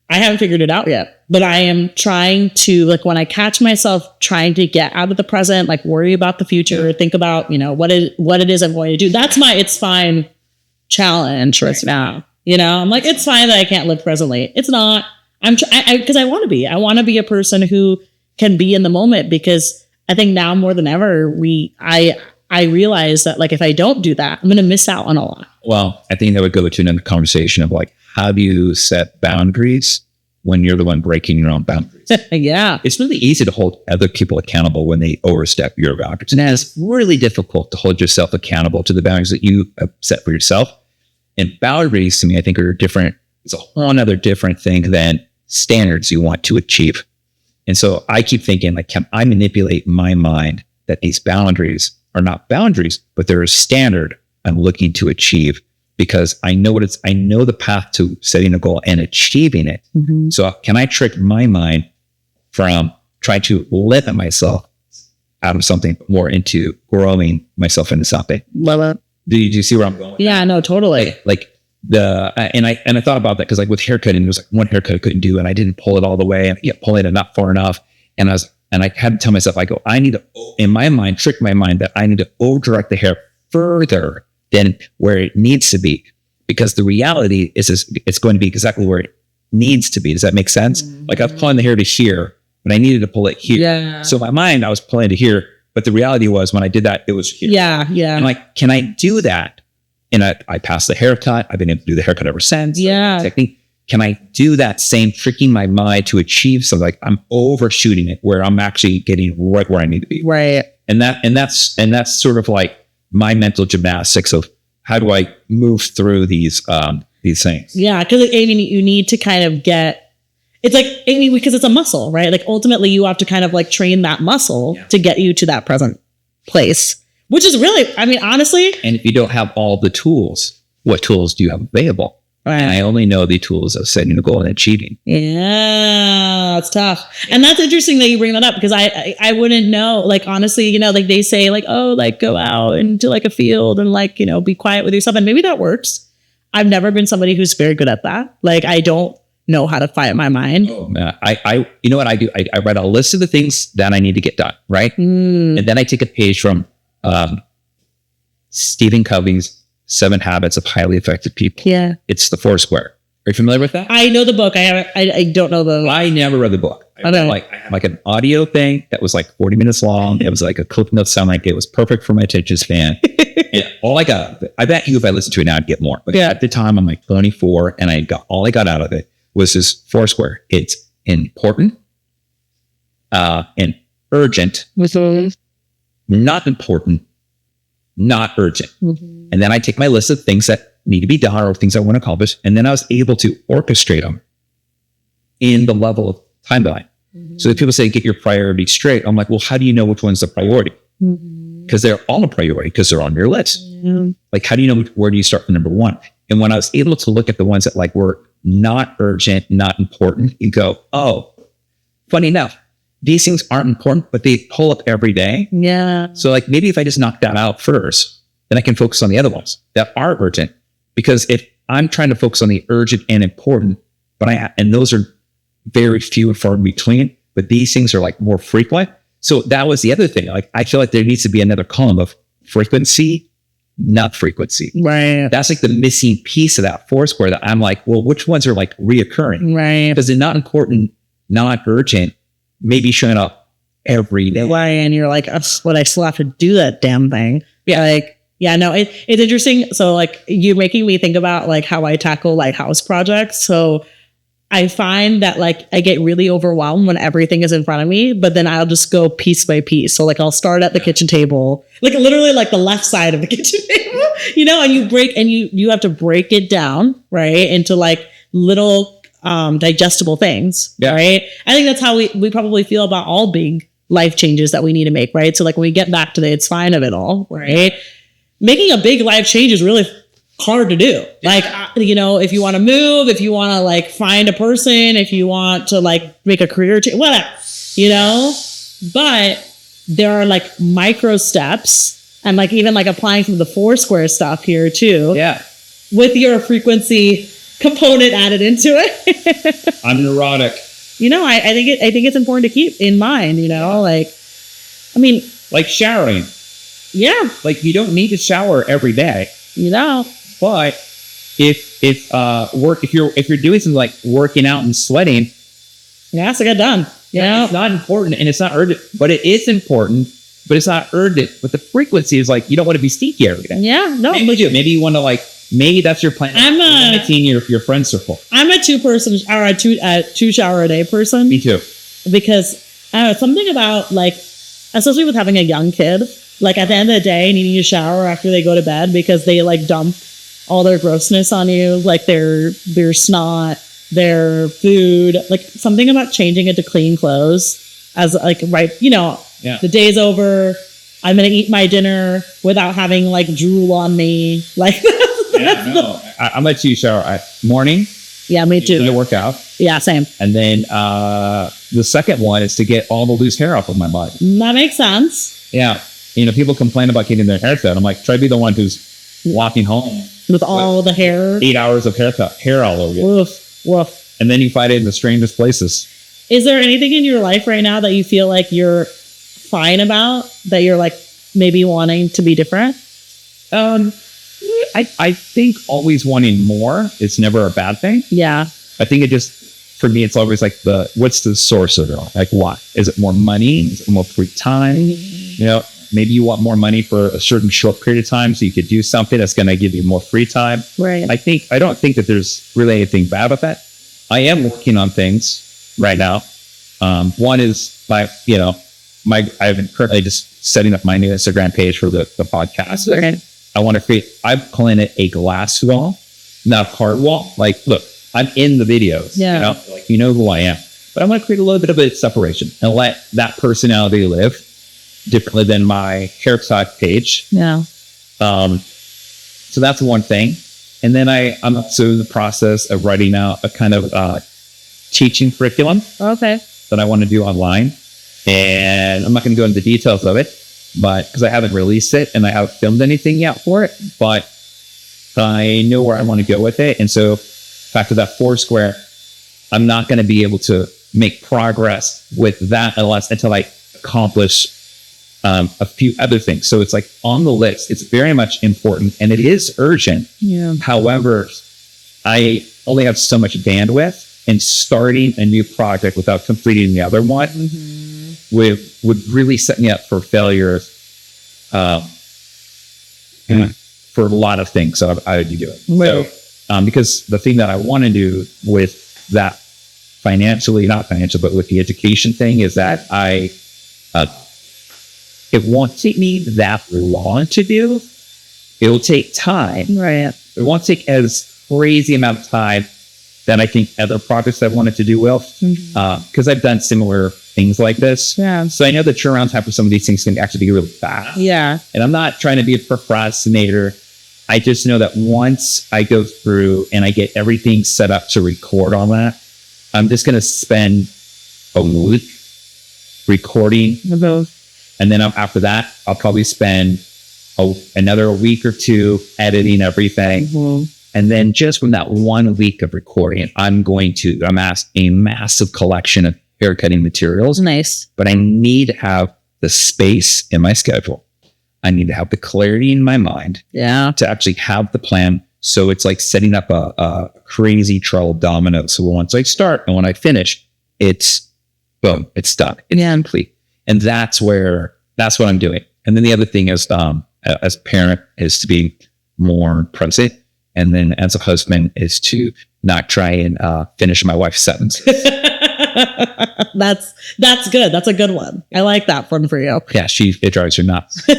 haven't figured it out yet, but I am trying to, like, when I catch myself trying to get out of the present, like worry about the future, think about, you know, what it is I'm going to do. That's my It's Fine challenge right now. You know, I'm like, it's fine that I can't live presently. It's not. Because I want to be. I want to be a person who can be in the moment, because I think now more than ever, I realize that, like, if I don't do that, I'm going to miss out on a lot. Well, I think that would go to another conversation of like, how do you set boundaries when you're the one breaking your own boundaries? Yeah. It's really easy to hold other people accountable when they overstep your boundaries. And it's really difficult to hold yourself accountable to the boundaries that you have set for yourself. And boundaries, to me, I think are different. It's a whole other different thing than standards you want to achieve. And so I keep thinking, like, can I manipulate my mind that these boundaries are not boundaries, but they're a standard I'm looking to achieve, because I know I know the path to setting a goal and achieving it. So can I trick my mind from trying to limit myself out of something more into growing myself into something. Love it. Do you see where I'm going? Yeah, no, totally. Like and I thought about that because like with haircutting, there was like one haircut I couldn't do and I didn't pull it all the way and I kept pulling it not far enough. And I had to tell myself, I need to, in my mind, trick my mind that I need to over direct the hair further than where it needs to be. Because the reality is it's going to be exactly where it needs to be. Does that make sense? Like I was pulling the hair to here, but I needed to pull it here. Yeah. So in my mind, I was pulling to here, but the reality was when I did that, it was here. Yeah. Yeah. I'm like, can I do that? And I passed the haircut. I've been able to do the haircut ever since. Yeah. Technique. Can I do that same tricking my mind to achieve something? Like I'm overshooting it where I'm actually getting right where I need to be. Right. And that's sort of like my mental gymnastics of how do I move through these things? Yeah. Cause I mean, you need to kind of it's like, I mean, because it's a muscle, right? Like ultimately you have to kind of like train that muscle to get you to that present place. Which is really, I mean, honestly. And if you don't have all the tools, what tools do you have available? Right. And I only know the tools of setting a goal and achieving. Yeah, that's tough. And that's interesting that you bring that up because I wouldn't know. Like, honestly, you know, like they say like, oh, like go out into like a field and like, you know, be quiet with yourself. And maybe that works. I've never been somebody who's very good at that. Like, I don't know how to quiet my mind. Oh, man. You know what I do? I write a list of the things that I need to get done, right? And then I take a page from Stephen Covey's 7 Habits of Highly Effective People. Yeah. It's the 4 Square. Are you familiar with that? I know the book. I don't know the. I never read the book. I had like an audio thing that was like 40 minutes long. It was like a clip note sound like it was perfect for my attention span. And all I got, I bet you if I listened to it now, I'd get more. But at the time, I'm like 24 and all I got out of it was this 4 Square. It's important, and urgent, not important, not urgent. And then I take my list of things that need to be done or things I want to accomplish. And then I was able to orchestrate them in the level of timeline. So if people say, get your priorities straight, I'm like, well, how do you know which one's the priority? Because they're all a priority because they're on your list. Like, how do you know where do you start from number 1? And when I was able to look at the ones that like were not urgent, not important, you go, oh, funny enough, these things aren't important, but they pull up every day. Yeah. So like maybe if I just knock that out first, then I can focus on the other ones that are urgent. Because if I'm trying to focus on the urgent and important, and those are very few and far in between, but these things are like more frequent. So that was the other thing. Like I feel like there needs to be another column of frequency, not frequency. Right. That's like the missing piece of that 4 Square that I'm like, well, which ones are like reoccurring? Right. Because they're not important, not urgent, maybe showing up every day. Why? And you're like, but I still have to do that damn thing. Yeah. Like, yeah, no, it's interesting. So like you're making me think about like how I tackle like house projects. So I find that like I get really overwhelmed when everything is in front of me, but then I'll just go piece by piece. So like I'll start at the kitchen table, like literally like the left side of the kitchen table, you know, and you have to break it down, right, into like little digestible things, right? I think that's how we probably feel about all big life changes that we need to make, right? So like when we get back to the it's fine of it all, right? Making a big life change is really hard to do. Like, you know, if you want to move, if you want to like find a person, if you want to like make a career change, whatever, you know, but there are like micro steps and like even like applying some of the 4 Square stuff here too. Yeah. With your frequency component added into it. I'm neurotic. You know, I think it's important to keep in mind, you know, like, I mean, Like showering. yeah, Like you don't need to shower every day. you know, But if you're doing something like working out and sweating, it has to get done. Yeah. it's not important and it's not urgent, but it is important, but it's not urgent. But the frequency is like, you don't want to be stinky every day. Yeah. No, Maybe you do. Maybe you want to like, maybe that's your plan. Limiting your friend circle. I'm a 2-person or a 2 shower a day person. Me too. Because I don't know, something about like, especially with having a young kid, like at the end of the day, needing to shower after they go to bed because they like dump all their grossness on you, like their snot, their food, like something about changing it to clean clothes as like, right, you know, the day's over. I'm going to eat my dinner without having like drool on me. Like, I'm a 2 shower morning. Yeah, me too. I work out. Yeah, same. And then the second one is to get all the loose hair off of my body. That makes sense. Yeah. People complain about getting their hair cut. I'm like, try to be the one who's walking home With all the hair. 8 hours of hair all over you. Woof, woof. And then you find it in the strangest places. Is there anything in your life right now that you feel like you're fine about, that you're like maybe wanting to be different? I think always wanting more is never a bad thing. Yeah. I think for me, it's always like what's the source of it all? Like what? Is it more money? Is it more free time? Maybe you want more money for a certain short period of time so you could do something that's going to give you more free time. Right. I don't think that there's really anything bad with that. I am working on things right now. One is I'm currently just setting up my new Instagram page for the podcast. Okay. I want to I'm calling it a glass wall, not a hard wall. Like, look, I'm in the videos, Yeah. you know who I am, but I'm going to create a little bit of a separation and let that personality live differently than my haircut page. Yeah. So that's one thing. And then I'm also in the process of writing out a kind of teaching curriculum Okay. that I want to do online. And I'm not going to go into the details of it, but because I haven't released it and I haven't filmed anything yet for it, but I know where I want to go with it. And so back to that Foursquare, I'm not going to be able to make progress with that until I accomplish a few other things. So it's like on the list, it's very much important and it is urgent. Yeah. However, I only have so much bandwidth, and starting a new project without completing the other one would really set me up for failure for a lot of things that I would be doing. Right. So, because the thing that I want to do with that not financial, but with the education thing is that it won't take me that long to do. It'll take time. Right. It won't take as crazy amount of time that I think other projects I wanted to do well, because I've done similar things like this. Yeah. So I know the turnaround time for some of these things can actually be really fast. Yeah. And I'm not trying to be a procrastinator. I just know that once I go through and I get everything set up to record on that, I'm just going to spend a week recording. And then after that, I'll probably spend another week or two editing everything. Mm-hmm. And then just from that 1 week of recording, I'm amass a massive collection of haircutting materials. Nice. But I need to have the space in my schedule. I need to have the clarity in my mind to actually have the plan. So it's like setting up a crazy trail of dominoes. So once I start and when I finish, it's boom, it's done. It's complete. And that's what I'm doing. And then the other thing is, as a parent, is to be more present. And then as a husband is to not try and finish my wife's sentence. That's good. That's a good one. I like that one for you. Yeah, it drives her nuts.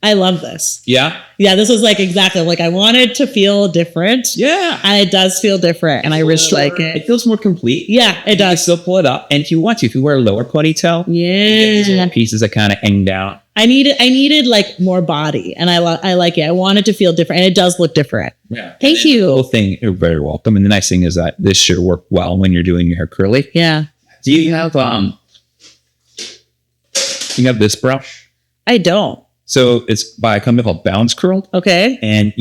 I love this. Yeah? Yeah, this is like exactly like I wanted to feel different. Yeah. And it does feel different. And I really like it. It feels more complete. Yeah, it You can does. still pull it up. And if you want to, if you wear a lower ponytail, Yeah. pieces that kind of hang down. I needed like more body, and I like it. I want it to feel different, and it does look different. Yeah. Thank The you. whole thing, you're very welcome. And the nice thing is that this should work well when you're doing your hair curly. Yeah. Do you have this brush? I don't. So it's by a company called Bounce Curl. Okay. And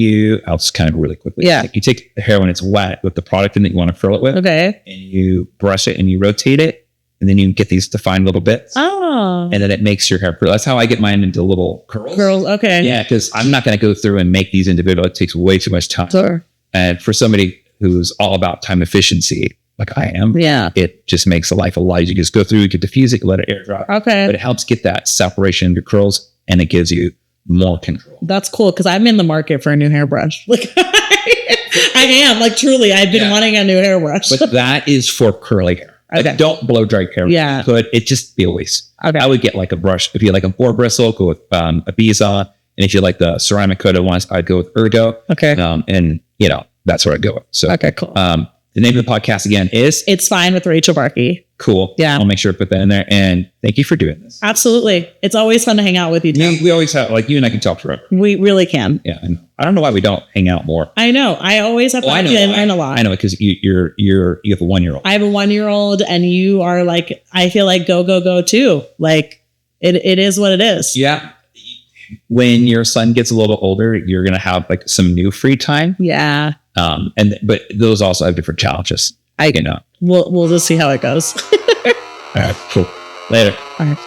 I'll just kind of really quickly. Yeah. Like you take the hair when it's wet with the product in that you want to curl it with. Okay. And you brush it and you rotate it. And then you get these defined little bits. Oh. And then it makes your hair curl. That's how I get mine into little curls. Girls. Okay. Yeah, because I'm not going to go through and make these individual. It takes way too much time. Sure. And for somebody who's all about time efficiency, like I am, Yeah. it just makes the life a lot easier. You just go through, you can diffuse it, you let it air dry. Okay. But it helps get that separation of your curls and it gives you more control. That's cool because I'm in the market for a new hairbrush. Like I am. Like truly, I've been wanting a new hairbrush. But that is for curly hair. Okay. Like, don't blow dry hair. Yeah. Could it just be a waste? Okay. I would get like a brush. If you like a boar bristle, go with a Biza. And if you like the ceramic coated ones, I'd go with Ergo. Okay. And that's where I'd go with. So Okay, cool. The name of the podcast again is It's Fine with Rachel Varkey. Cool. Yeah. I'll make sure to put that in there. And thank you for doing this. Absolutely. It's always fun to hang out with you too. We always have, like, you and I can talk forever. We really can. Yeah. And I don't know why we don't hang out more. I know. I always have to I know learn a lot. I know because you have a 1-year-old. I have a 1-year-old, and you are like, I feel like go too. Like it is what it is. Yeah. When your son gets a little bit older, you're gonna have like some new free time. Yeah. But those also have different challenges. I know. We'll just see how it goes. All right, cool. Later. All right.